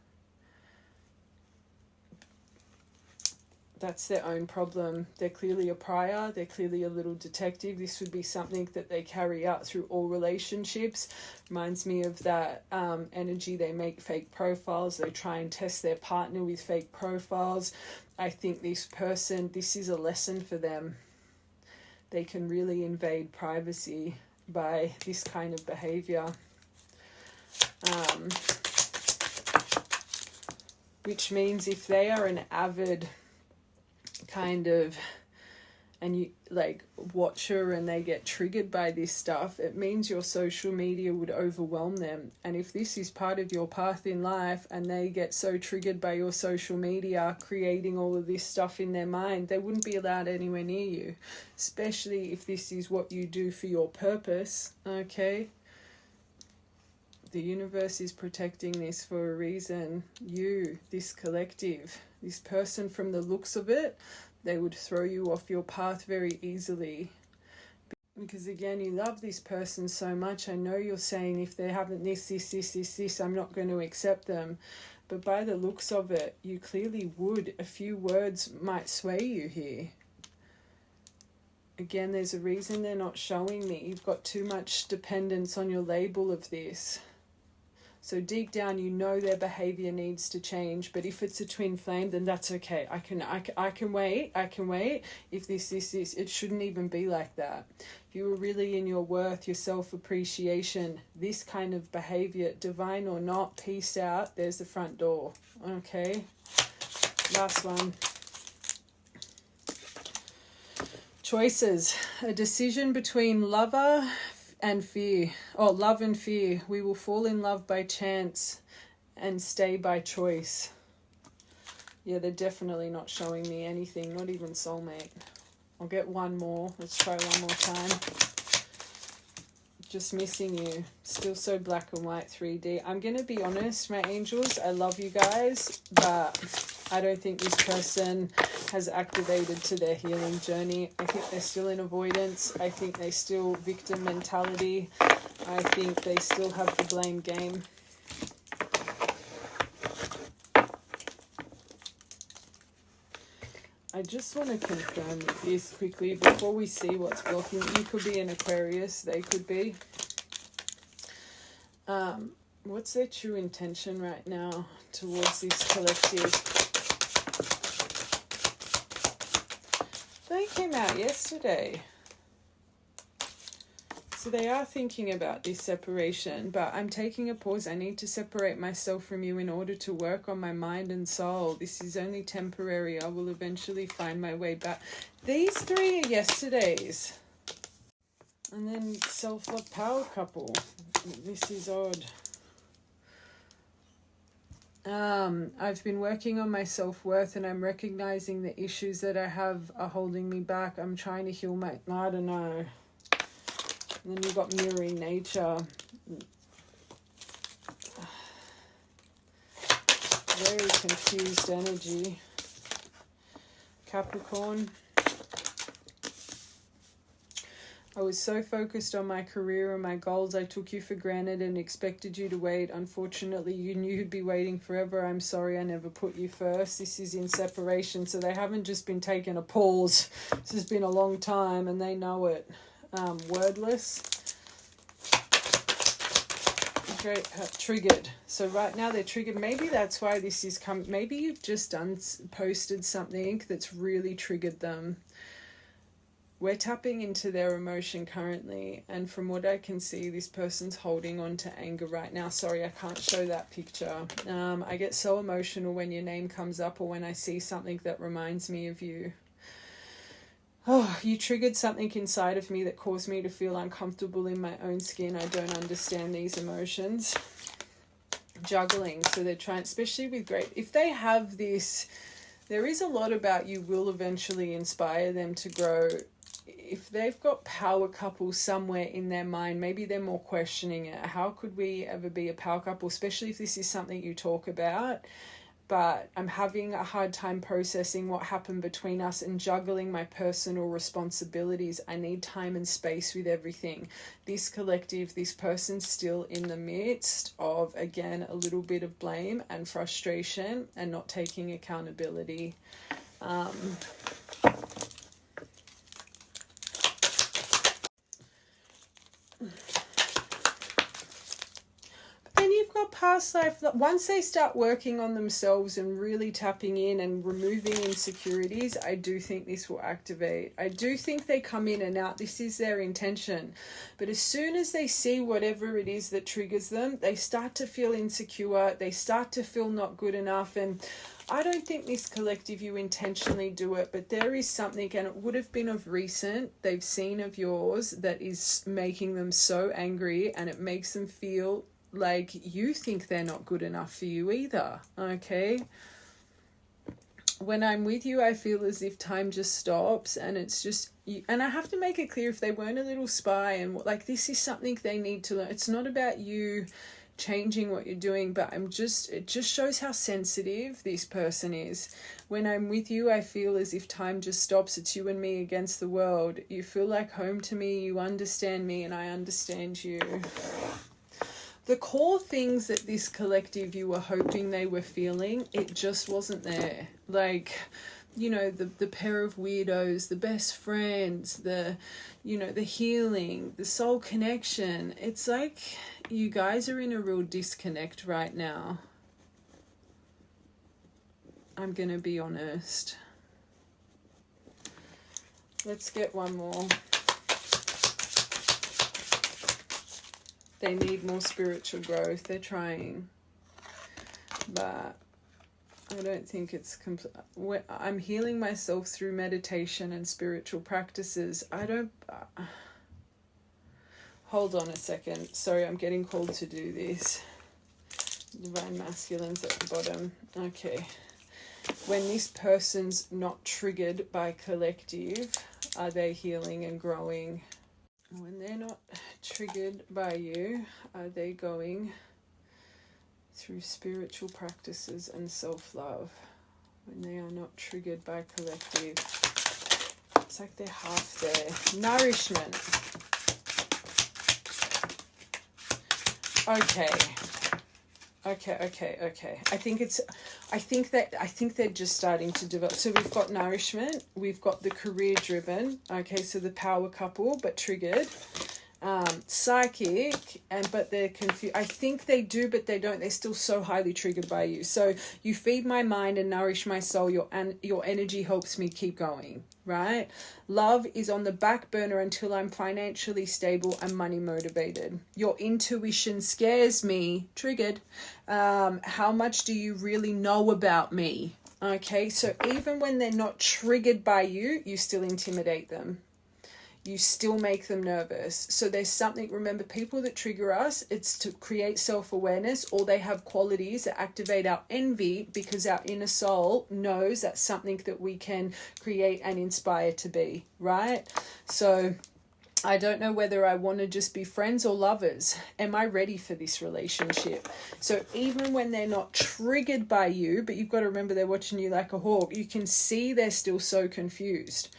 That's their own problem. They're clearly a pariah. They're clearly a little detective. This would be something that they carry out through all relationships. Reminds me of that energy. They make fake profiles. They try and test their partner with fake profiles. I think this is a lesson for them. They can really invade privacy by this kind of behavior. Which means if they are an avid kind of, and you like watcher, and they get triggered by this stuff, it means your social media would overwhelm them. And if this is part of your path in life and they get so triggered by your social media creating all of this stuff in their mind, they wouldn't be allowed anywhere near you, especially if this is what you do for your purpose. Okay, the universe is protecting this for a reason. You, this collective, this person, from the looks of it, they would throw you off your path very easily. Because again, you love this person so much. I know you're saying if they haven't this, I'm not going to accept them. But by the looks of it, you clearly would. A few words might sway you here. Again, there's a reason they're not showing me. You've got too much dependence on your label of this. So deep down, you know their behavior needs to change. But if it's a twin flame, then that's okay. I can wait. If this, it shouldn't even be like that. If you were really in your worth, your self-appreciation, this kind of behavior, divine or not, peace out. There's the front door. Okay. Last one. Choices. A decision between lover and fear. Love and fear. We will fall in love by chance and stay by choice. Yeah, they're definitely not showing me anything, not even soulmate. I'll get one more. Let's try one more time. Just missing you. Still so black and white 3D. I'm going to be honest, my angels. I love you guys, but I don't think this person has activated to their healing journey. I think they're still in avoidance. I think they still victim mentality. I think they still have the blame game. I just want to confirm this quickly before we see what's blocking. You could be an Aquarius. They could be. What's their true intention right now towards this collective? They came out yesterday. So they are thinking about this separation, but I'm taking a pause. I need to separate myself from you in order to work on my mind and soul. This is only temporary. I will eventually find my way back. These three are yesterday's. And then self-love power couple. This is odd. I've been working on my self-worth and I'm recognizing the issues that I have are holding me back. I'm trying to heal my... I don't know. And then you've got mirroring nature. Very confused energy. Capricorn. I was so focused on my career and my goals, I took you for granted and expected you to wait. Unfortunately, you knew you'd be waiting forever. I'm sorry I never put you first. This is in separation, so they haven't just been taking a pause. This has been a long time and they know it. Wordless. Great, triggered. So right now they're triggered. Maybe that's why this is coming. Maybe you've just posted something that's really triggered them. We're tapping into their emotion currently, and from what I can see, this person's holding on to anger right now. Sorry, I can't show that picture. I get so emotional when your name comes up or when I see something that reminds me of you. Oh, you triggered something inside of me that caused me to feel uncomfortable in my own skin. I don't understand these emotions. Juggling. So they're trying, especially with great, if they have this, there is a lot about you will eventually inspire them to grow. If they've got power couple somewhere in their mind, maybe they're more questioning it. How could we ever be a power couple, especially if this is something you talk about? But I'm having a hard time processing what happened between us and juggling my personal responsibilities. I need time and space with everything. This collective, this person's still in the midst of, again, a little bit of blame and frustration and not taking accountability. Past life, once they start working on themselves and really tapping in and removing insecurities, I do think this will activate. I do think they come in and out. This is their intention. But as soon as they see whatever it is that triggers them, they start to feel insecure. They start to feel not good enough. And I don't think this collective, you intentionally do it, but there is something, and it would have been of recent, they've seen of yours that is making them so angry, and it makes them feel like you think they're not good enough for you either. Okay, when I'm with you, I feel as if time just stops, and it's just you. And I have to make it clear, if they weren't a little spy and like, this is something they need to learn. It's not about you changing what you're doing, but it just shows how sensitive this person is. When I'm with you, I feel as if time just stops. It's you and me against the world. You feel like home to me, you understand me, and I understand you. The core things that this collective, you were hoping they were feeling, it just wasn't there. Like, you know, the pair of weirdos, the best friends, the healing, the soul connection. It's like you guys are in a real disconnect right now. I'm going to be honest. Let's get one more. They need more spiritual growth. They're trying. But I don't think it's complete. I'm healing myself through meditation and spiritual practices. I don't... Hold on a second. Sorry, I'm getting called to do this. Divine Masculines at the bottom. Okay. When this person's not triggered by collective, are they healing and growing? When they're not triggered by you, are they going through spiritual practices and self-love? When they are not triggered by collective, it's like they're half there. Nourishment. Okay. I think they're just starting to develop. So we've got nourishment, we've got the career driven. Okay, so the power couple, but triggered. Psychic, but they're confused. I think they do, but they don't. They're still so highly triggered by you. So you feed my mind and nourish my soul. Your energy helps me keep going, right? Love is on the back burner until I'm financially stable and money motivated. Your intuition scares me, triggered. How much do you really know about me? Okay, so even when they're not triggered by you, you still intimidate them. You still make them nervous. So there's something, remember, people that trigger us, it's to create self-awareness, or they have qualities that activate our envy because our inner soul knows that's something that we can create and inspire to be, right? So I don't know whether I want to just be friends or lovers. Am I ready for this relationship? So even when they're not triggered by you, but you've got to remember they're watching you like a hawk, you can see they're still so confused.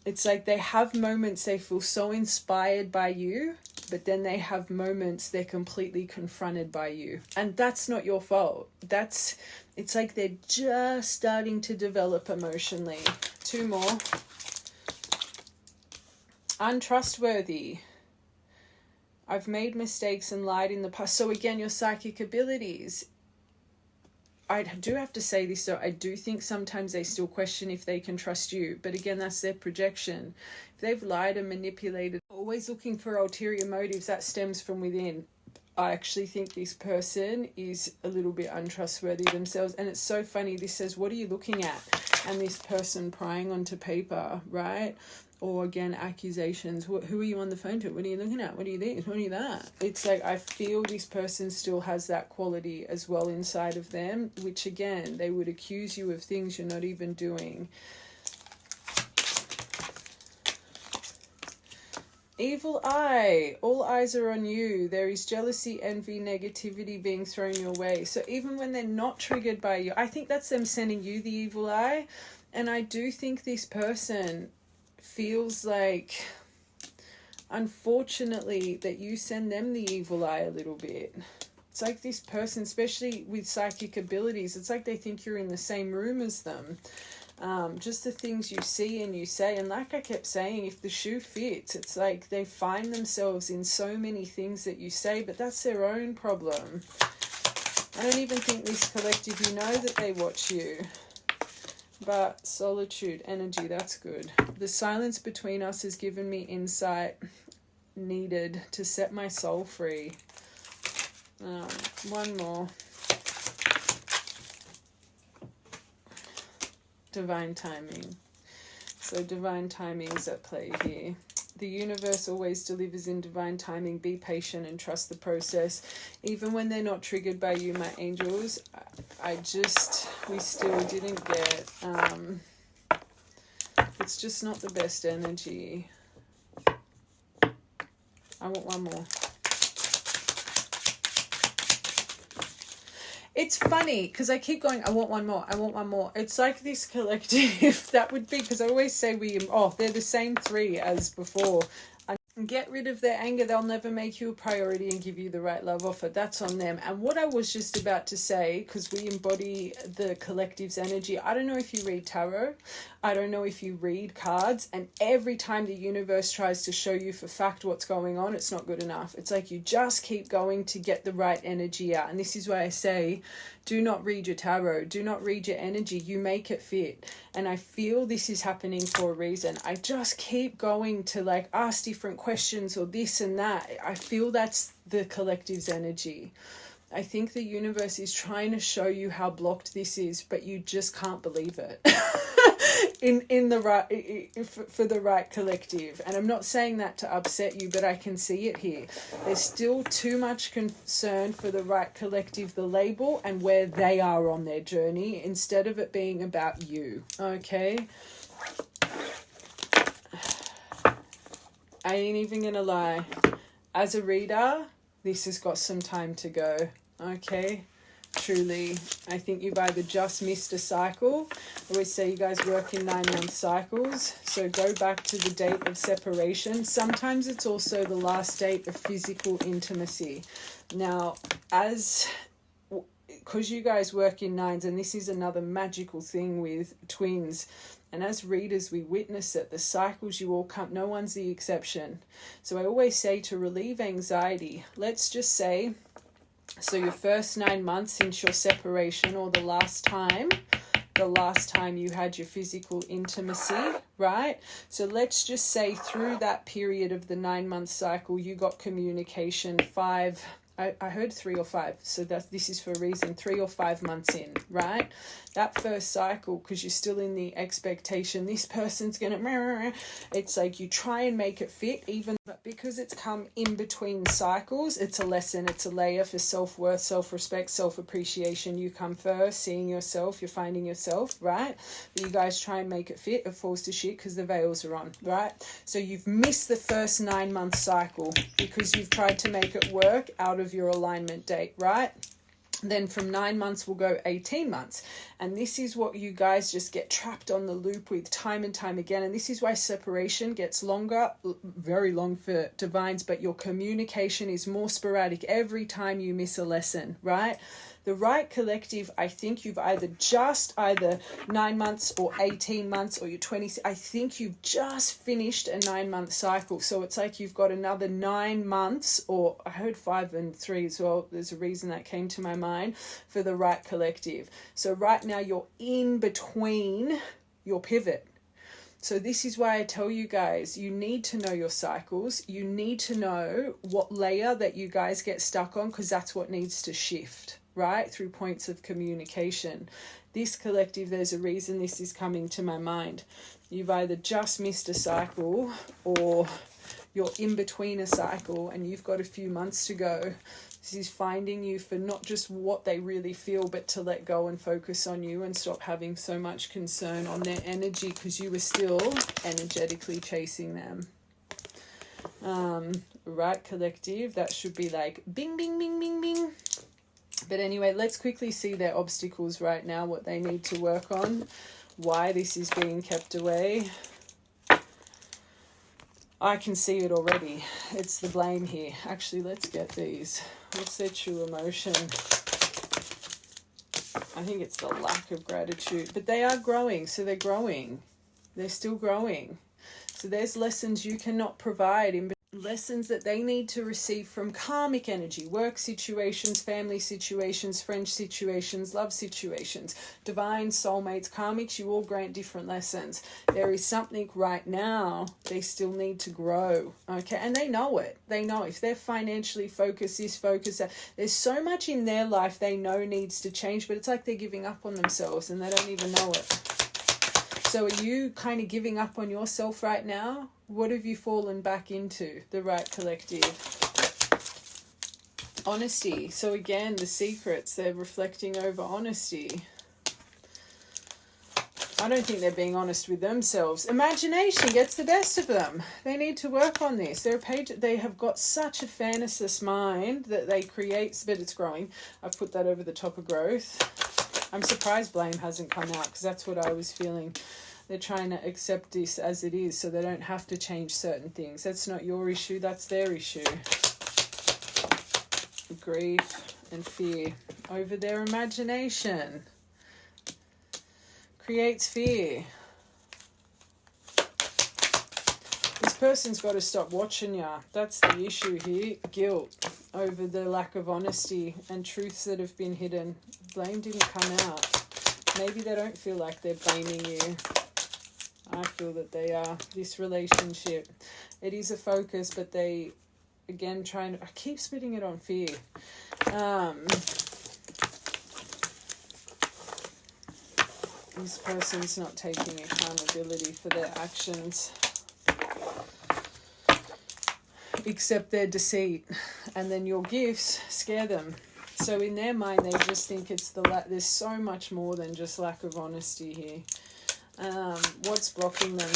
It's like they have moments they feel so inspired by you, but then they have moments they're completely confronted by you. And that's not your fault. It's like they're just starting to develop emotionally. 2 more. Untrustworthy. I've made mistakes and lied in the past. So again, your psychic abilities. I do have to say this though, I do think sometimes they still question if they can trust you. But again, that's their projection. If they've lied and manipulated, always looking for ulterior motives, that stems from within. I actually think this person is a little bit untrustworthy themselves. And it's so funny, this says, what are you looking at? And this person prying onto paper, right? Or again, accusations. Who are you on the phone to? What are you looking at? What are you this? What are you that? It's like I feel this person still has that quality as well inside of them, which again, they would accuse you of things you're not even doing. Evil eye. All eyes are on you. There is jealousy, envy, negativity being thrown your way. So even when they're not triggered by you, I think that's them sending you the evil eye. And I do think this person feels like, unfortunately, that you send them the evil eye a little bit. It's like this person, especially with psychic abilities, it's like they think you're in the same room as them. Just the things you see and you say. And like I kept saying, if the shoe fits, it's like they find themselves in so many things that you say, but that's their own problem. I don't even think this collective, you know that they watch you. But solitude, energy, that's good. The silence between us has given me insight needed to set my soul free. 1 more. Divine timing. So divine timing is at play here. The universe always delivers in divine timing. Be patient and trust the process. Even when they're not triggered by you, my angels, we still didn't get, it's just not the best energy. I want 1 more. It's funny because I keep going, I want 1 more, I want 1 more. It's like this collective, that would be, because I always say they're the same 3 as before. Get rid of their anger. They'll never make you a priority and give you the right love offer. That's on them. And what I was just about to say, because we embody the collective's energy, I don't know if you read tarot, I don't know if you read cards, and every time the universe tries to show you for fact what's going on, it's not good enough. It's like you just keep going to get the right energy out. And this is why I say, do not read your tarot. Do not read your energy. You make it fit. And I feel this is happening for a reason. I just keep going to like ask different questions or this and that. I feel that's the collective's energy. I think the universe is trying to show you how blocked this is, but you just can't believe it. in the right, for the right collective. And I'm not saying that to upset you, but I can see it here. There's still too much concern for the right collective, the label, and where they are on their journey, instead of it being about you. Okay, I ain't even gonna lie, as a reader, this has got some time to go. Okay, truly, I think you've either just missed a cycle. I always say you guys work in 9-month cycles, so go back to the date of separation. Sometimes it's also the last date of physical intimacy. Now, because you guys work in 9s, and this is another magical thing with twins, and as readers we witness it, the cycles you all come, no one's the exception. So I always say, to relieve anxiety, let's just say, so your first 9 months since your separation, or the last time you had your physical intimacy, right? So let's just say through that period of the 9-month cycle, you got communication 5, I heard 3 or 5, so this is for a reason, 3 or 5 months in, right? That first cycle, because you're still in the expectation, this person's gonna, it's like you try and make it fit, even, but because it's come in between cycles, it's a lesson, it's a layer for self-worth, self-respect, self-appreciation. You come first, seeing yourself, you're finding yourself, right? But you guys try and make it fit, it falls to shit because the veils are on, right? So you've missed the first 9-month cycle because you've tried to make it work out of your alignment date, right? Then from 9 months we'll go 18 months. And this is what you guys just get trapped on the loop with time and time again. And this is why separation gets longer, very long for divines, but your communication is more sporadic every time you miss a lesson, right? The right collective, I think you've either 9 months or 18 months, or you're 20. I think you've just finished a 9-month cycle. So it's like you've got another 9 months, or I heard 5 and 3 as well. There's a reason that came to my mind for the right collective. So right now you're in between your pivot. So this is why I tell you guys, you need to know your cycles. You need to know what layer that you guys get stuck on, because that's what needs to shift, right? Through points of communication. This collective, there's a reason this is coming to my mind. You've either just missed a cycle, or you're in between a cycle and you've got a few months to go. This is finding you for not just what they really feel, but to let go and focus on you and stop having so much concern on their energy, because you were still energetically chasing them. Right collective, that should be like bing, bing, bing, bing, bing. But anyway, let's quickly see their obstacles right now, what they need to work on, why this is being kept away. I can see it already. It's the blame here. Actually, let's get these. What's their true emotion? I think it's the lack of gratitude. But they are growing, so they're growing. They're still growing. So there's lessons you cannot provide, in lessons that they need to receive from karmic energy, work situations, family situations, friend situations, love situations, divine, soulmates, karmics. You all grant different lessons. There is something right now they still need to grow, okay? And they know it. They know if they're financially focused, this focus, that, there's so much in their life they know needs to change, but it's like they're giving up on themselves and they don't even know it. So are you kind of giving up on yourself right now? What have you fallen back into, the right collective? Honesty. So again, the secrets, they're reflecting over honesty. I don't think they're being honest with themselves. Imagination gets the best of them. They need to work on this. They have got such a fantasist mind that they create, but it's growing. I've put that over the top of growth. I'm surprised blame hasn't come out, because that's what I was feeling. They're trying to accept this as it is so they don't have to change certain things. That's not your issue, that's their issue. Grief and fear over their imagination creates fear. This person's got to stop watching ya. That's the issue here. Guilt over the lack of honesty and truths that have been hidden. Blame didn't come out. Maybe they don't feel like they're blaming you. I feel that they are. This relationship, it is a focus, but they, again, I keep splitting it on fear. This person's not taking accountability for their actions. Accept their deceit, and then your gifts scare them. So in their mind, they just think it's there's so much more than just lack of honesty here. What's blocking them?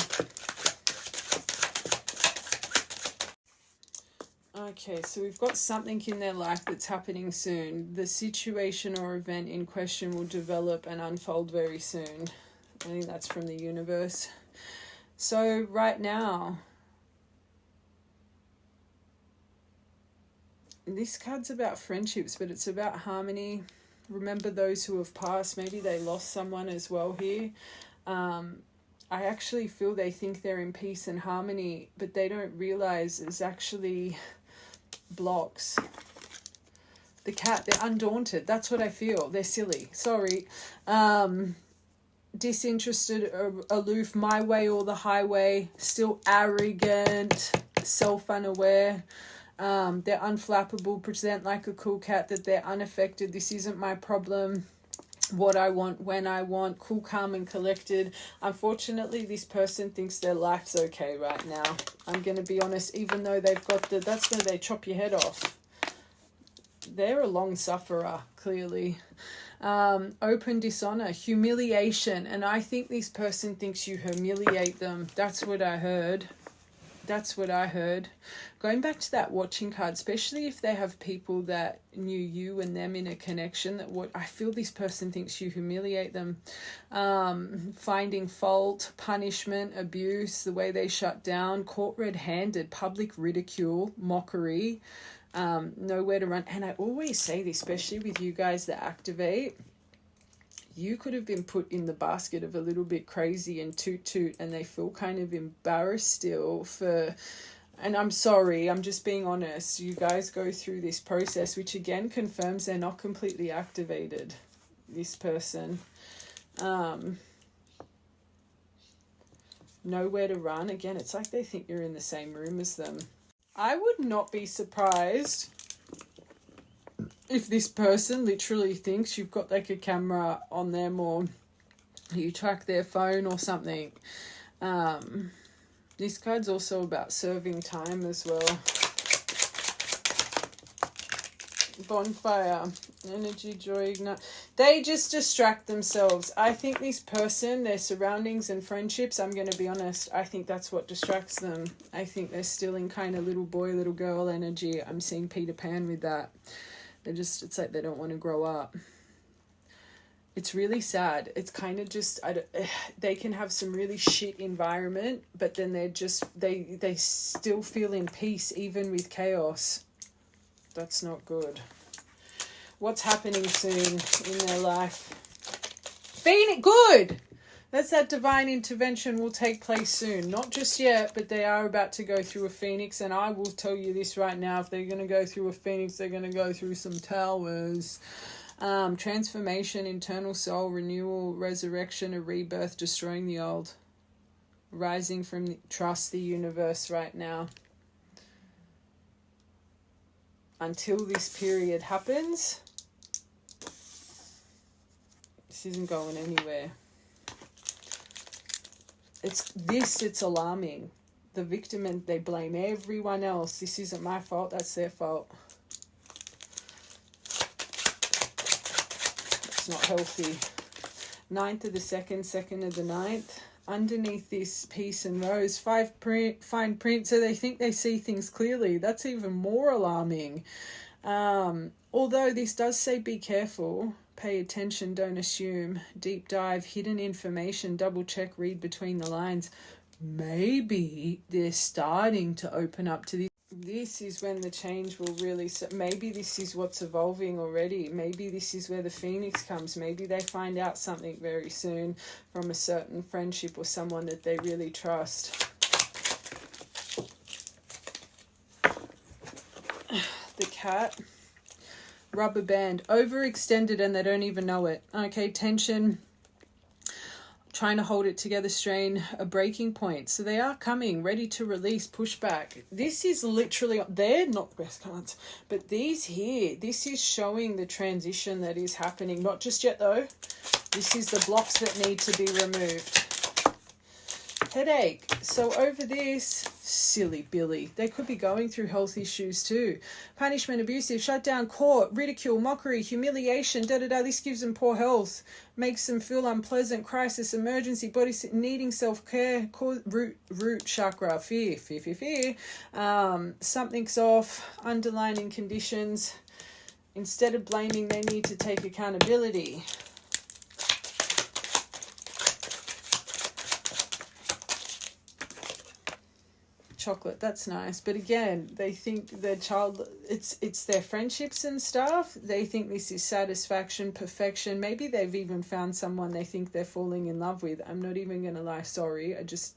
Okay, so we've got something in their life that's happening soon. The situation or event in question will develop and unfold very soon. I think that's from the universe. So right now, this card's about friendships, but it's about harmony. Remember those who have passed. Maybe they lost someone as well here. I actually feel they think they're in peace and harmony, but they don't realize it's actually blocks. The cat, they're undaunted. That's what I feel. They're silly. Sorry. Disinterested, aloof, my way or the highway, still arrogant, self-unaware. They're unflappable, present like a cool cat, that they're unaffected. This isn't my problem. What I want, when I want, cool, calm, and collected. Unfortunately, this person thinks their life's okay right now. I'm going to be honest, even though they've got that's where they chop your head off. They're a long sufferer, clearly. Open dishonor, humiliation. And I think this person thinks you humiliate them. That's what I heard. That's what I heard. Going back to that watching card, especially if they have people that knew you and them in a connection, that what I feel this person thinks you humiliate them. Finding fault, punishment, abuse, the way they shut down, caught red-handed, public ridicule, mockery, nowhere to run. And I always say this, especially with you guys that activate, you could have been put in the basket of a little bit crazy and toot, and they feel kind of embarrassed still for, and I'm sorry, I'm just being honest. You guys go through this process, which again confirms they're not completely activated, this person. Nowhere to run. Again, it's like they think you're in the same room as them. I would not be surprised if this person literally thinks you've got like a camera on them, or you track their phone or something. This card's also about serving time as well. Bonfire, energy, joy, ignite. They just distract themselves. I think this person, their surroundings and friendships, I'm going to be honest, I think that's what distracts them. I think they're still in kind of little boy, little girl energy. I'm seeing Peter Pan with that. It's like they don't want to grow up. It's really sad. It's kind of just, they can have some really shit environment, but then they're just, they still feel in peace even with chaos. That's not good. What's happening soon in their life? Phoenix, good! That's that divine intervention will take place soon. Not just yet, but they are about to go through a phoenix. And I will tell you this right now. If they're going to go through a phoenix, they're going to go through some towers. Transformation, internal soul, renewal, resurrection, a rebirth, destroying the old. Rising from trust the universe right now. Until this period happens, this isn't going anywhere. It's alarming. The victim, and they blame everyone else. This isn't my fault, that's their fault. It's not healthy. 9th of the 2nd, 2nd of the 9th. Underneath this peace and rose, fine print, so they think they see things clearly. That's even more alarming. Although this does say be careful, pay attention, don't assume, deep dive, hidden information, double check, read between the lines. Maybe they're starting to open up to this. This is when the change will really, maybe this is what's evolving already. Maybe this is where the phoenix comes. Maybe they find out something very soon from a certain friendship or someone that they really trust. The cat. Rubber band. Overextended and they don't even know it. Okay, tension. Trying to hold it together, strain, a breaking point. So they are coming, ready to release, pushback. This is literally, they're not best cards, but these here, this is showing the transition that is happening. Not just yet though. This is the blocks that need to be removed. Headache. So over this, silly Billy. They could be going through health issues too. Punishment, abusive, shutdown, court, ridicule, mockery, humiliation, da-da-da. This gives them poor health. Makes them feel unpleasant, crisis, emergency, body needing self-care, root chakra, fear. Something's off, underlying conditions. Instead of blaming, they need to take accountability. Chocolate, that's nice, but again, they think their child, it's their friendships and stuff. They think this is satisfaction, perfection. Maybe they've even found someone they think they're falling in love with. I'm not even gonna lie, sorry. I just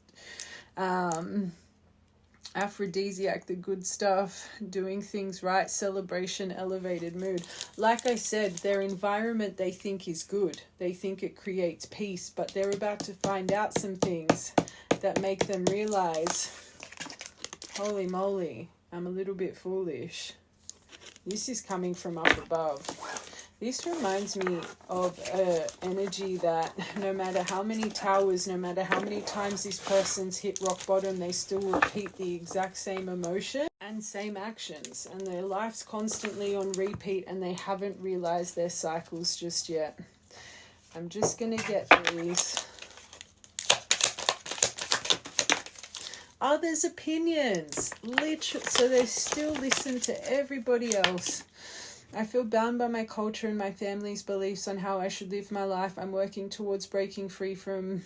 aphrodisiac, the good stuff, doing things right, celebration, elevated mood. Like I said, their environment they think is good. They think it creates peace, but they're about to find out some things that make them realize, holy moly, I'm a little bit foolish. This is coming from up above. This reminds me of an energy that no matter how many towers, no matter how many times this person's hit rock bottom, they still repeat the exact same emotion and same actions. And their life's constantly on repeat and they haven't realized their cycles just yet. I'm just going to get these. Others' opinions, literally, so they still listen to everybody else. I feel bound by my culture and my family's beliefs on how I should live my life. I'm working towards breaking free from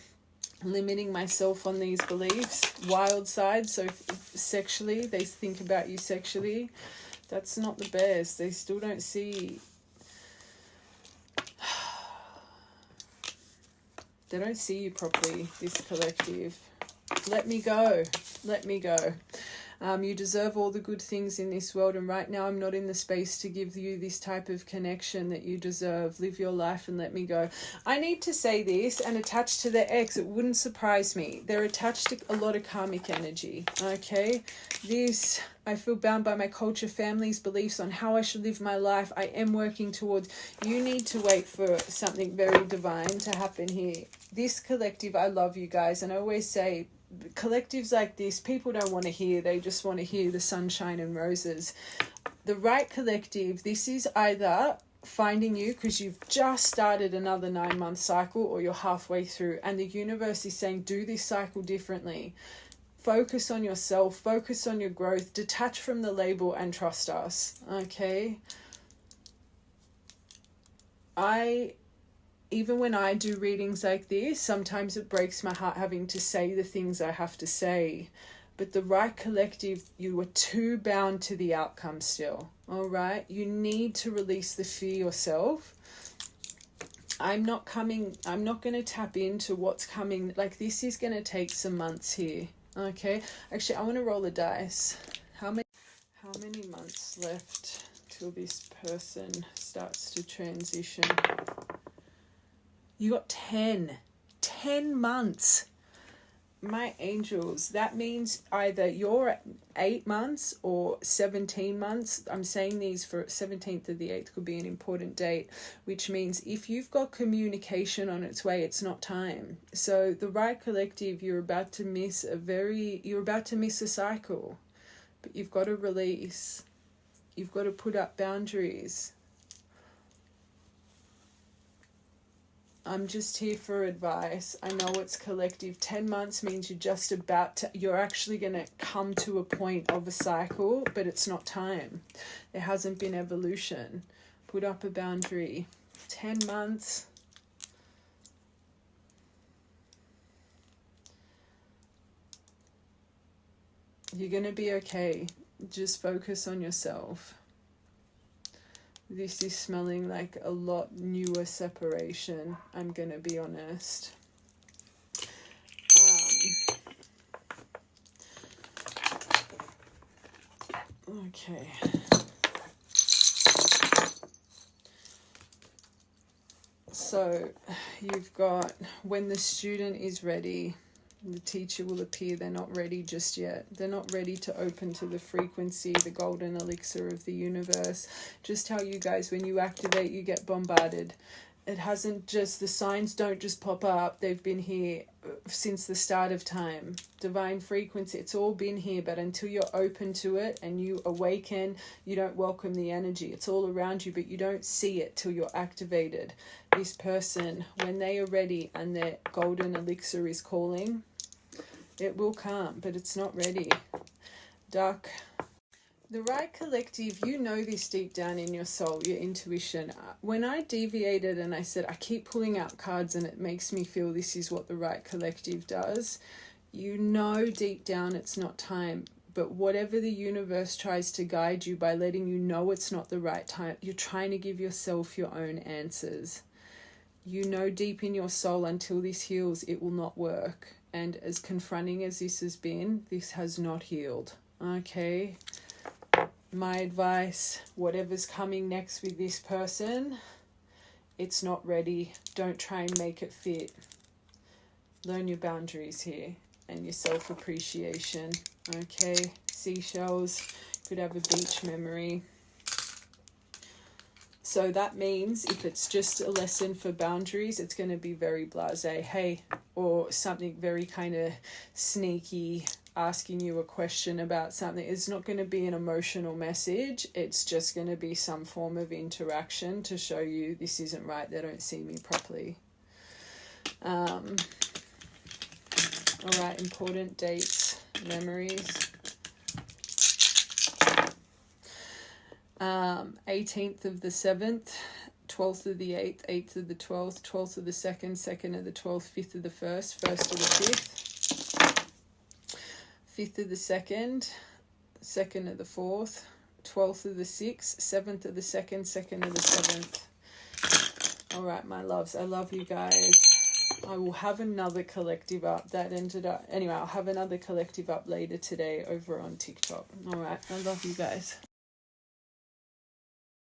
limiting myself on these beliefs. Wild side, so sexually, they think about you sexually. That's not the best. They still don't see. They don't see you properly, this collective. Let me go. Let me go. You deserve all the good things in this world, and right now I'm not in the space to give you this type of connection that you deserve. Live your life and let me go. I need to say this, and attached to their ex, it wouldn't surprise me. They're attached to a lot of karmic energy, okay? This, I feel bound by my culture, family's beliefs on how I should live my life. I am working towards, you need to wait for something very divine to happen here. This collective, I love you guys, and I always say, collectives like this, people don't want to hear. They just want to hear the sunshine and roses. The right collective, this is either finding you because you've just started another 9-month cycle, or you're halfway through and the universe is saying do this cycle differently. Focus on yourself, focus on your growth, detach from the label and trust us, okay? Even when I do readings like this, sometimes it breaks my heart having to say the things I have to say. But the right collective, you are too bound to the outcome still, all right? You need to release the fear yourself. I'm not going to tap into what's coming. Like, this is going to take some months here, okay? Actually, I want to roll the dice. How many months left till this person starts to transition? You got 10 months. My angels, that means either you're at 8 months or 17 months. I'm saying these for 17th of the 8th could be an important date, which means if you've got communication on its way, it's not time. So the right collective, you're about to miss a cycle, but you've got to release. You've got to put up boundaries. I'm just here for advice. I know it's collective. 10 months means you're actually going to come to a point of a cycle, but it's not time. There hasn't been evolution. Put up a boundary. 10 months. You're going to be okay. Just focus on yourself. This is smelling like a lot newer separation, I'm going to be honest. Okay. So you've got when the student is ready, the teacher will appear. They're not ready just yet. They're not ready to open to the frequency, the golden elixir of the universe. Just how you guys, when you activate, you get bombarded. It hasn't just, the signs don't just pop up. They've been here since the start of time. Divine frequency, it's all been here, but until you're open to it and you awaken, you don't welcome the energy. It's all around you, but you don't see it till you're activated. This person, when they are ready and their golden elixir is calling, it will come, but it's not ready. Duck. The right collective, you know this deep down in your soul, your intuition. When I deviated and I said, I keep pulling out cards and it makes me feel this is what the right collective does, you know deep down it's not time. But whatever the universe tries to guide you by letting you know it's not the right time, you're trying to give yourself your own answers. You know deep in your soul, until this heals, it will not work. And as confronting as this has been, this has not healed. Okay? My advice, whatever's coming next with this person, it's not ready. Don't try and make it fit. Learn your boundaries here and your self-appreciation. Okay, seashells, could have a beach memory. So that means if it's just a lesson for boundaries, it's going to be very blasé, hey, or something very kind of sneaky, asking you a question about something. It's not going to be an emotional message. It's just going to be some form of interaction to show you this isn't right. They don't see me properly. All right, important dates, memories. 18th of the 7th, 12th of the 8th, 8th of the 12th, 12th of the 2nd, 2nd of the 12th, 5th of the 1st, 1st of the 5th, 5th of the 2nd, 2nd of the 4th, 12th of the 6th, 7th of the 2nd, 2nd of the 7th. All right, my loves, I love you guys. I will have another collective up that ended up, anyway, I'll have another collective up later today over on TikTok. All right, I love you guys.